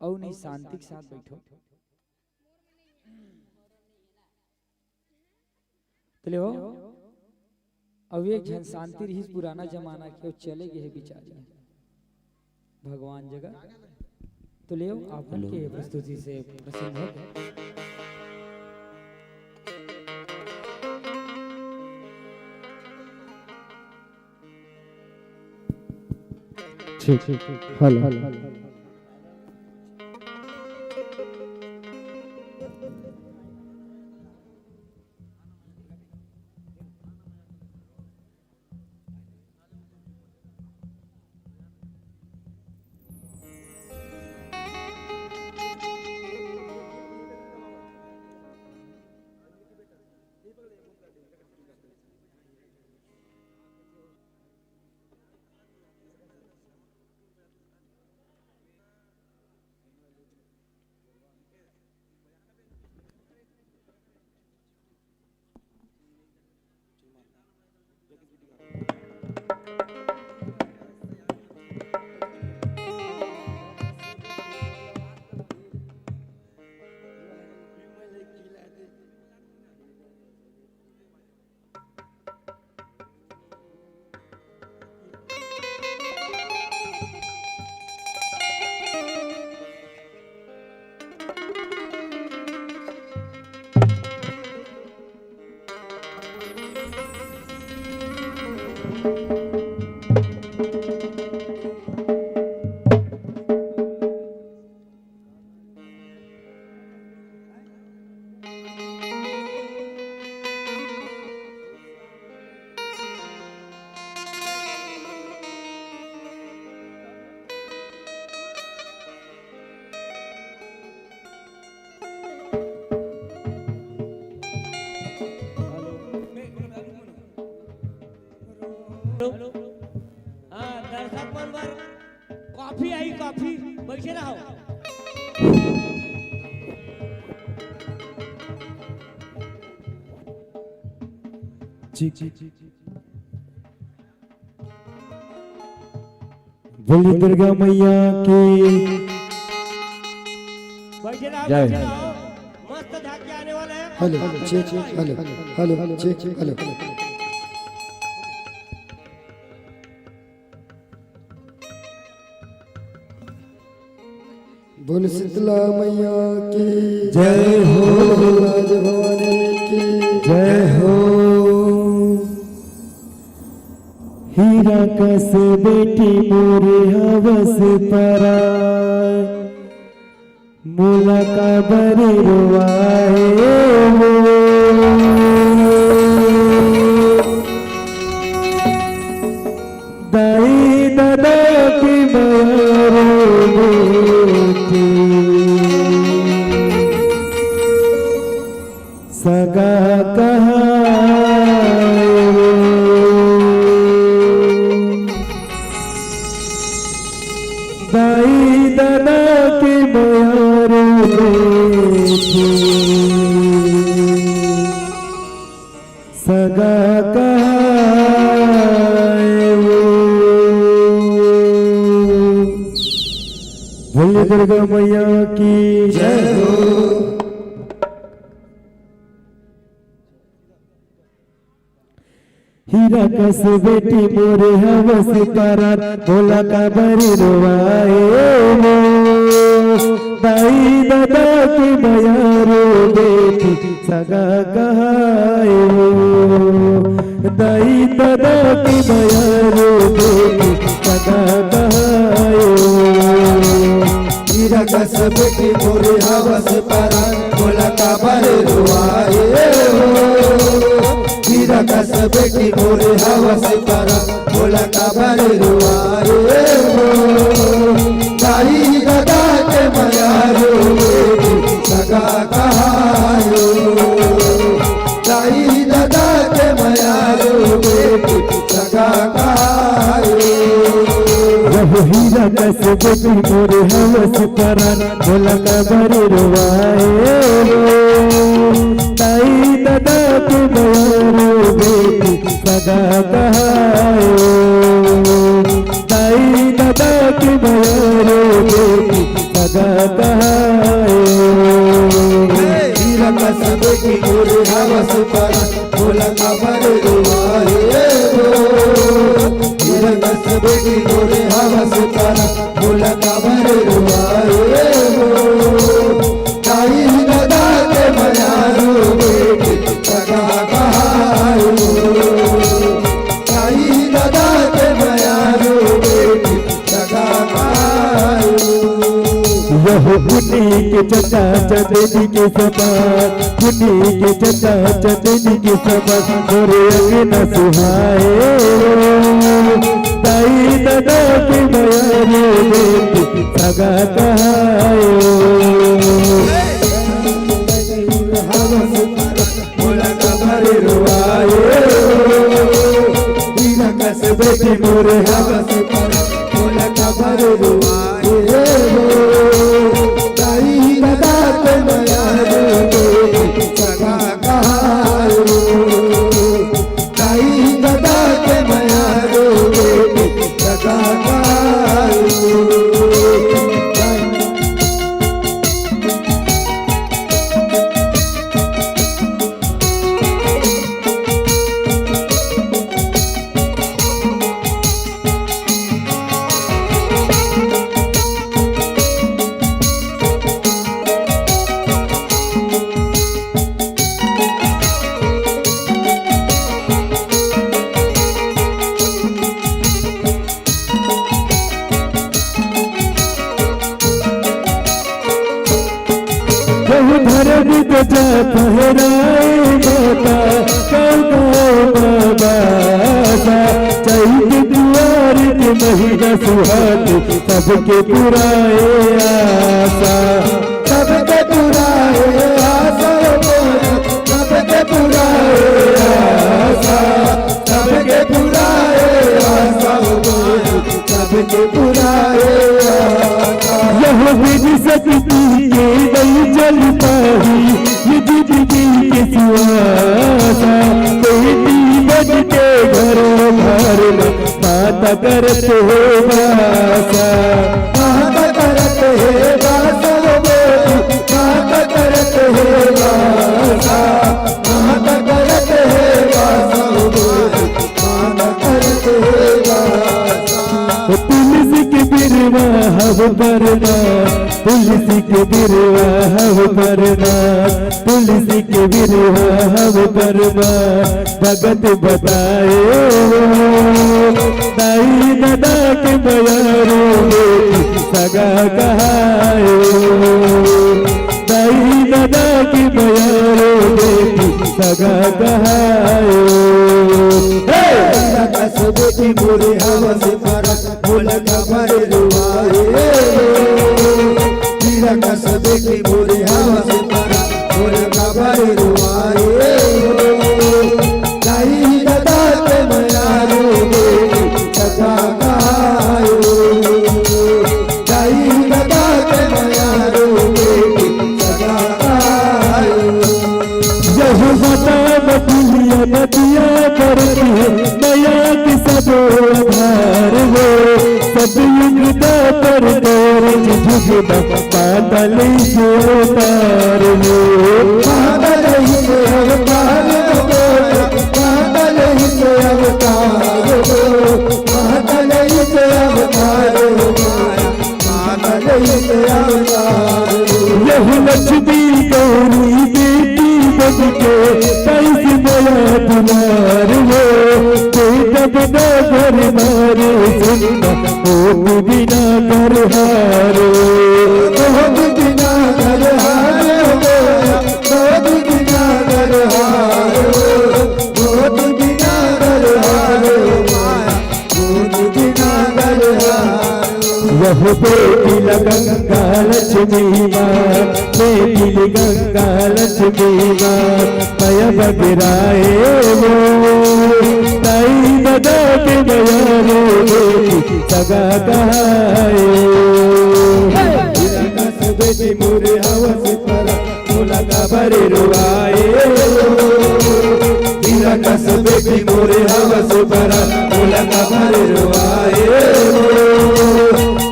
C: और नहीं शांति के साथ बैठो। तो ले अब एक जन शांति रही पुराना जमाना के चले गए बिचारी भगवान जगह। तो ले आप के प्रस्तुति से प्रसन्न हो गए।
A: ठीक हेलो
D: हाँ दर्शक मन बर कॉफी आई कॉफी बैठे रहो।
A: बोली दुर्गा मैया की
D: बैठे रहो मस्त झांकी आने वाला है।
A: Hello check hello check hello बोल शीतला मैया की जय हो, राज भवानी की जय हो। हीरा कस बेटी मोरे हवस परा मोला का बरे रुआए दाई दादा की मारो बेटी दाई दादा की मयारो बेटी सगा कहाए वो। बोलिए दुर्गा मैया की जय हो। हीरा कस बेटी मोरे हवस करार भोला का बरी रोवाए वो। दाई दादा की मयारो बेटी सगा कहाए वो। दाई दादा की मयारो बेटी सगा कहाए वो।
B: हीरा कस बेटी मोरे हवस परा भोला का बरे रुआए हो। हीरा कस बेटी मोरे हवस परा भोला का बरे रुआए हो। दाई दादा के मयारो बेटी सगा कहायो। दाई दादा के मयारो बेटी सगा कहायो।
A: हीरा कस बेटी मोरे हवस करार भोला का बरी रोवाए वो। दाई दादा की मयारो बेटी सगा कहाए वो। दाई दादा की मयारो बेटी सगा कहाए वो।
B: हीरा कस बेटी मोरे हवस परा भोला का बरे रुआए हो। हीरा कस बेटी मोरे हवस परा भोला का बरे रुआए हो। दाई दादा के मयारो बेटी सगा कहायो। दाई दादा के मयारो बेटी सगा कहायो।
A: यह पुनी के चचा चचनी के समान पुनी के चचा चचनी के समान मोरे अंगना सुहाए वो। दाई दादा की मयारो बेटी सगा कहाए वो।
B: हवस परा भोला का बरे रुआए हो। हीरा कस बेटी मोरे हवस परा भोला का बरे रुआए हो। दाई दादा के मयारो बेटी सगा कहायो। दाई दादा के मयारो बेटी सगा कहायो।
A: धर्म गजा पहराए माता कौना बाबा। चैत दुआर के महीना सुहाग सबके पुराए आशा।
B: सबके पुराए आशा सबके पुराए आशा। सबके पुराए आशा सबके पुराए आशा।
A: यह विधि सकती के नहीं चल पाही ये दीदी के सुहासा। बेटी बन के घरों घर में माता करते हो बासा।
B: माता करते है बासा बेटी माता करते है बासा। माता करते है बासा बेटी माता करते है बासा।
A: तुलसी के बिरवा हव परना तुलसी के बिरवा हव परना तुलसी के बिरवा हव परना भगत बताए वो। दाई दादा के मयारो बेटी सगा कहाए वो। दाई दादा की मयारो बेटी सगा कहाए वो।
B: हीरा कस बेटी मोरे हवस परा भोला का बरे रुआए हो। हीरा कस बेटी मोरे हवस परा भोला का बरे रुआए हो। दाई दादा के मयारो बेटी सगा कहायो। झुकता पर तोर झुकता बादल से उतार लो बादल से अवतार लो बादल से अवतार लो बादल से अवतार लो बादल से अवतार लो यह लक्ष्मी गौरी बेटी बन के कैसे बड़ा तुम्हार हो बेटा बना घर मारे सुनना ओ बिना घर हारो बिना घर हारो बिना घर हारो बिना घर हारो बिना घर हारो वह बेटी गंगा लक्ष्मी माँ बेटी गंगा लक्ष्मी माँ पय बगराए वो ताई बदा के बयारो बेटी सगा गाए बेटी मोरे हवस पर मोला का बरे रुआए कस बेटी मोरे हवस पर मोला का बरे रुआए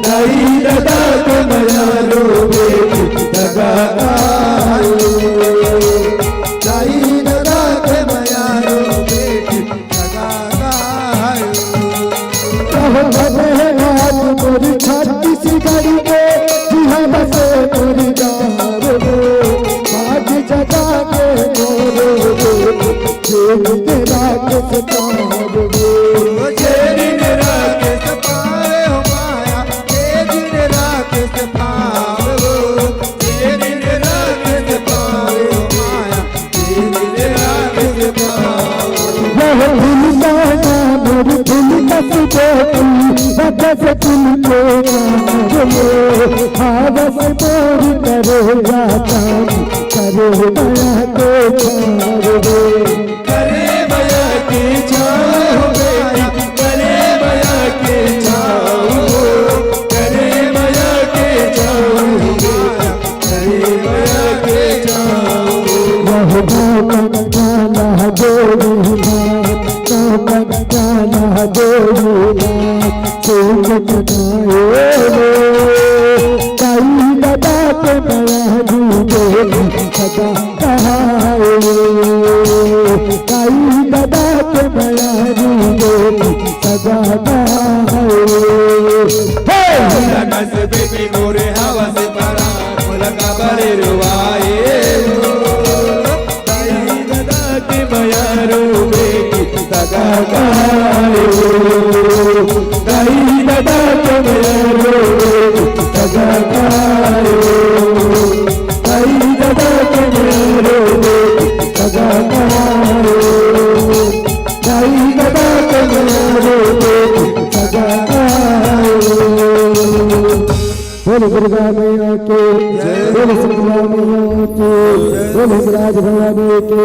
B: ताई दादा के बयारो बेटी सगा गाए ताई दादा के बयारो बेटी सगा गाए
A: मोरी छाती सी गाड़ी में जिहा बसे मोरी गाँव आज जगा के मोरे तेरा के सताव
B: दिन राकेश पाए हो माया दिन राकेश पाए हो दिन राकेश पाए हो माया दिन राकेश पाए
A: वह भूलता ना मोरी भूल कस बेटी बदस तुमको हावस मोरी करे जाता करे दया को
B: करे बया के जाओ बेटी करे बया के जाओ करे बया के जाओ करे बया के जाओ
A: वह गाना गोरीना गाना गोरीना तुम बताए कई दादा के नया दूधे सदा कहाए कई दादा के नया दूधे सदा कहाए
B: कस बेटी मोरे हवस परा मुलका बरे रुआए ताई दादा के बयारो बेटी सगा गाए ताई दादा के बयारो बेटी सगा गाए ताई दादा के बयारो बेटी सगा गाए ताई दादा के बयारो बेटी सगा गाए
A: बोल दुर्गा मैया के बोल शीतला मैया के बोल हिंगराज भवानी के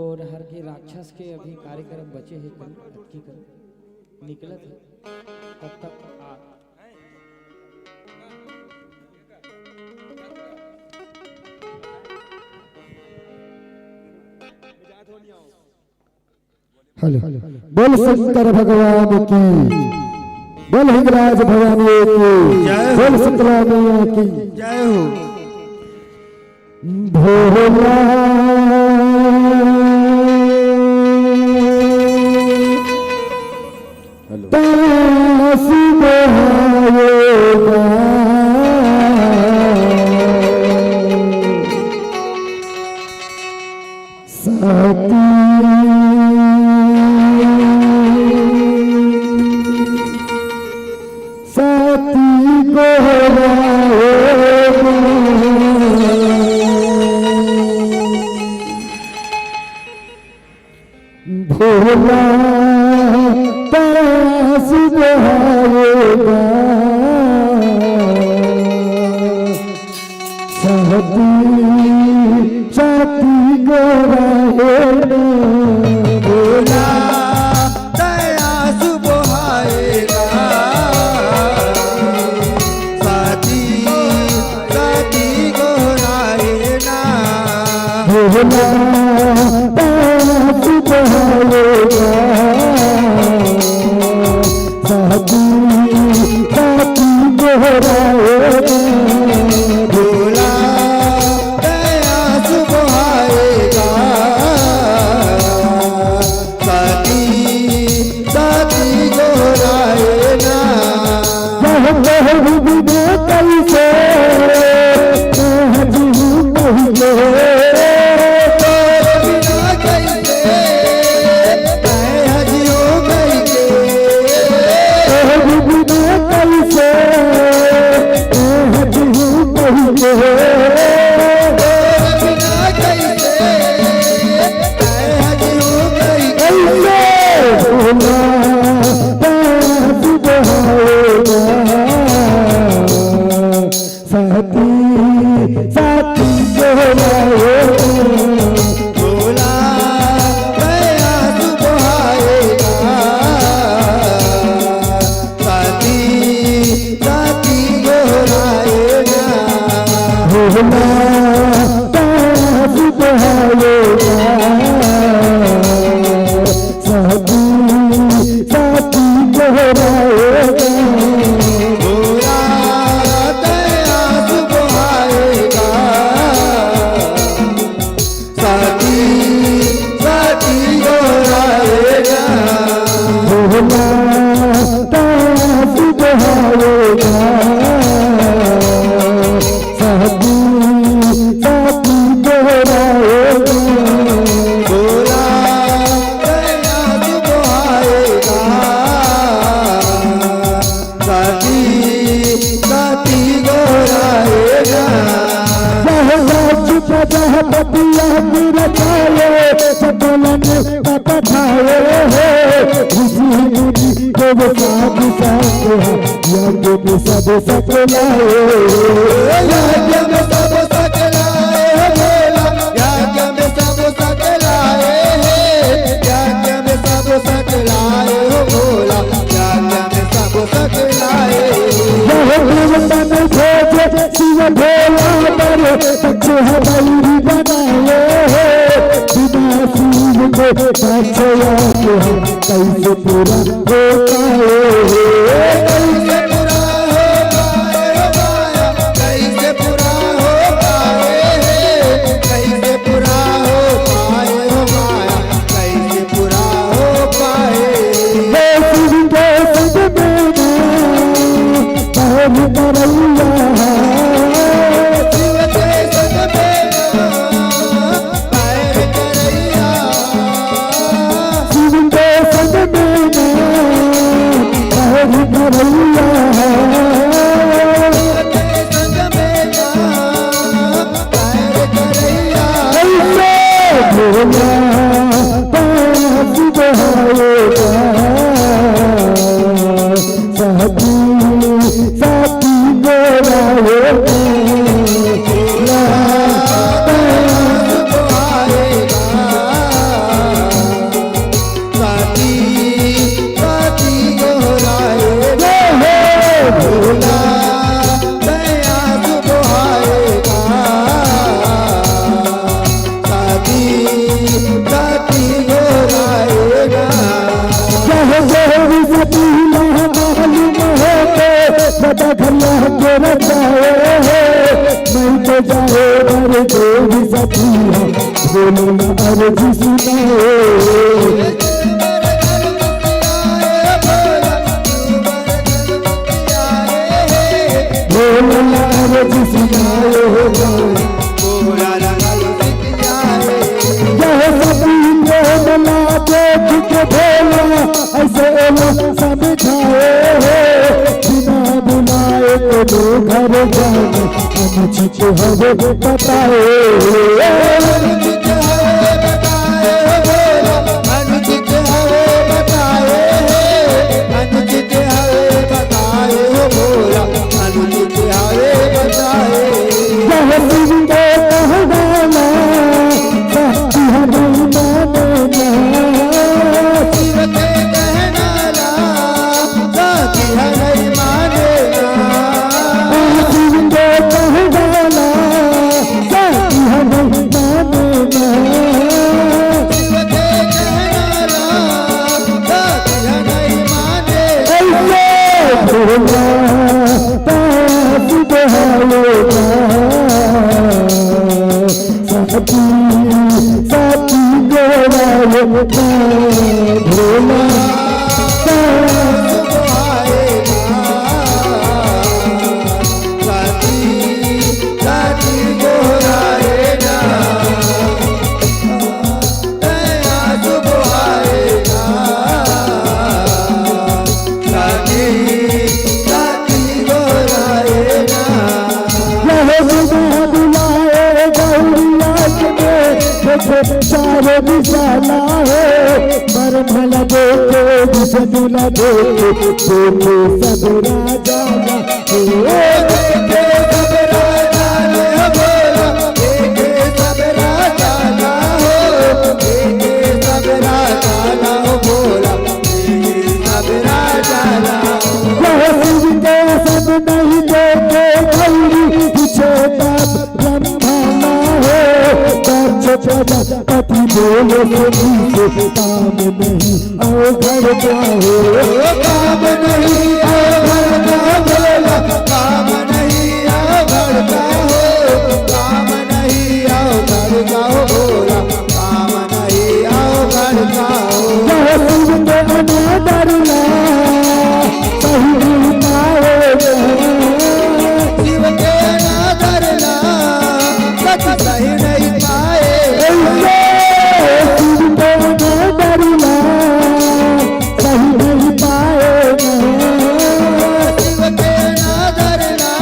C: और हर के राक्षस के अभी कार्यक्रम बचे हैं कल निकलत है तब तक
A: हेलो बोल शंकर भगवान की बोल हिंगराज भवानी की बोल शीतला मैया की
B: जय हो
A: भोला तास बहाएगा भोला पास बहाएगा सहती साथी गोराएगा
B: भोला दया सुबहाएगा साथी साथी गोराएगा
A: भोला पास बहाएगा साथी साथी गोराएगा
B: भोला दया सुबहाएगा साथी साथी गोराएगा
A: कैसे
B: बिना कैसे मैं हजियो कैसे बिना कैसे मैं हजियो कैसे
A: साथी साथी
B: भोला दया सुबहाएगा साथी साथी गोराएगा
A: भोला पास बहाएगा साथी साथी गोराएगा
B: भोला दया सुबहाएगा साथी साथी गोराएगा
A: भोला पास बहाएगा साथी साथी गोराएगा
B: भोला दया सुबहाएगा साथी साथी गोराएगा
A: पतिया मेरा छाए सकलन पठाए खुशी मुझी को साथ साथ यज्ञ में सब सकलाए
B: यज्ञ में सब सकलाए भोला यज्ञ में सब सकलाए यज्ञ में सब सकलाए भोला यज्ञ में सब सकलाए
A: बन खोजे शिव भोला पर सच्चे हवाई बनाए बिना शिव को साक्षया के कैसे पूरा हो पाए
B: कैसे पूरा हो पाए माया कैसे पूरा हो पाए कैसे पूरा हो पाए माया कैसे पूरा हो पाए
A: शिव के संग में पहल करैया
B: शिव के संग में पैर करैया
A: शिव के संग में पहल करैया
B: संग में पैर करैया
A: भोला पास बहाएगा साथी साथी गोराएगा भोला
B: सुबहाएगा साथी साथी गोराएगा भोला दया सुबहाएगा साथी साथी गोराएगा बता घरिया के रचाए नहीं तो जाए अरे देवी सती बोलो न अर्जी सुनाए बोलो न अर्जी सुनाए बोला लगल जाए
A: जय सती बोला देख के भोला ऐसे ओला समझाए बिना बुलाए तो घर जाने अनुचित हवे बताए
B: अनुचित हवे बताए बोला अनुचित हवे
A: से चारों निशाना है मरमल देखे विष्णुला देखे सब राजा
B: देखे सब राजा ने बोला, देखे सब राजा ना हो, देखे सब राजा ना हो बोला, देखे सब राजा ना हो।
A: शिव के सब नहीं देखे गौरी छोटा ब्रह्मा हो प्रजापति बोले से काम नहीं और घर का हो
B: काम नहीं आओ घर का बोला, काम नहीं आओ घर का हो, काम नहीं आओ घर का हो बोला, काम नहीं आओ घर का हो।
A: शिव के डरना सही पाएगा,
B: शिव के ना डरना सच सही नहीं पाए,
A: शिव के डरना सही नहीं पाएगा,
B: शिव के ना डरना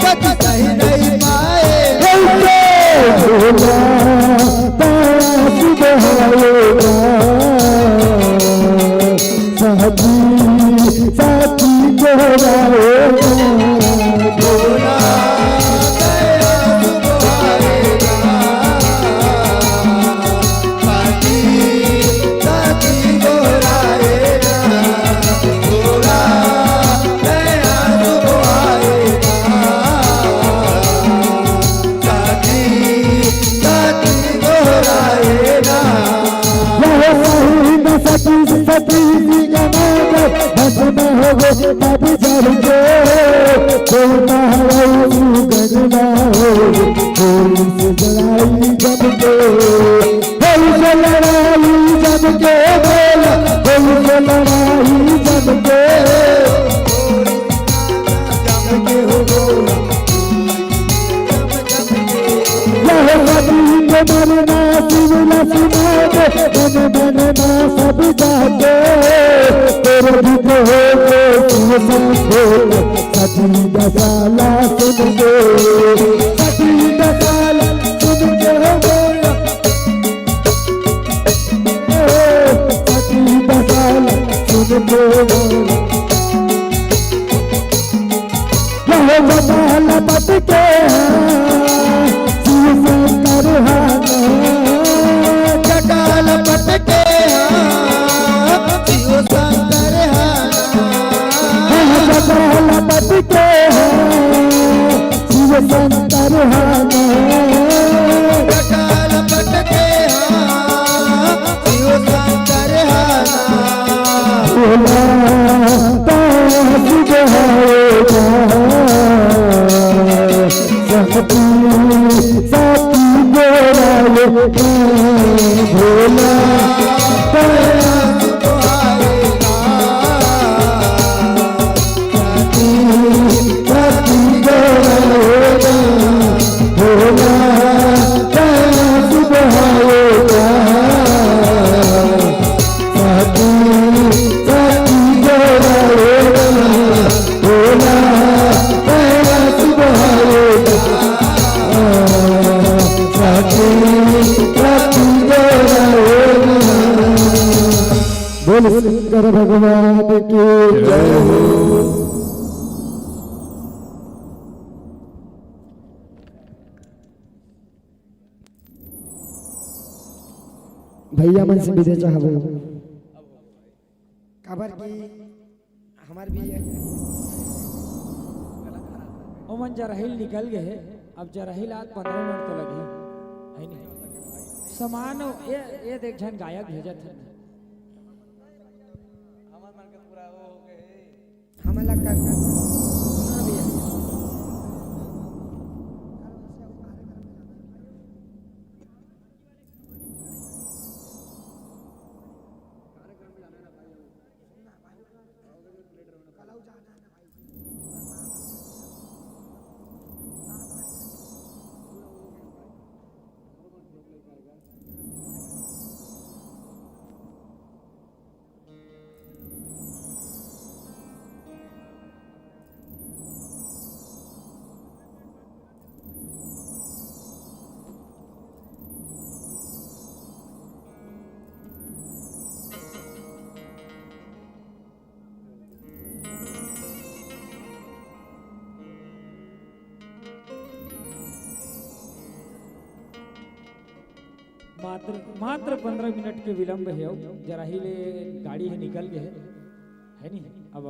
B: सच सही नहीं पाए।
A: भोला पास बहाएगा साथी साथी दोहराएगा,
B: भोला दया सुभाएगा, साथी साथी दोहराएगा, भोला दया सुभाएगा, साथी साथी दोहराएगा।
A: सती सती भस्म हो गए तब जल के सोना गगना हो से जलाई जब के से लड़ाई जब के बोला से लड़ाई जब के
B: जब के हो बोला,
A: मरना सिमला सुना दे बनना सब जाते तेरे दुख हो सती दसाला सुन के सती दसाला सुन के बोला, सती दसाला सुन के बोला बताल पट के
B: जटाल पटके शिव शंकर
A: जटाल पटके शिव शंकर
B: जटाल पटके शिव शंकर
A: साथी गोराए भोला
B: दया सुभाएगा,
A: साथी गोराएगा भोला दया सुभाएगा, साथी गोराएगा भोला दया सुभाएगा, बोल शंकर भगवान की जय हो। भैया मन से विदे चाहबो खबर की हमार भी
C: ओमन जरहिल निकल गए, अब जरहिल आज 15 मिनट तो लगे है नहीं सामान ये देख जन गायक भेजत है
A: हमला का
C: सुना भैया मात्र 15 मिनट के विलंब है जरा ही ले गाड़ी है निकल गए है नहीं अब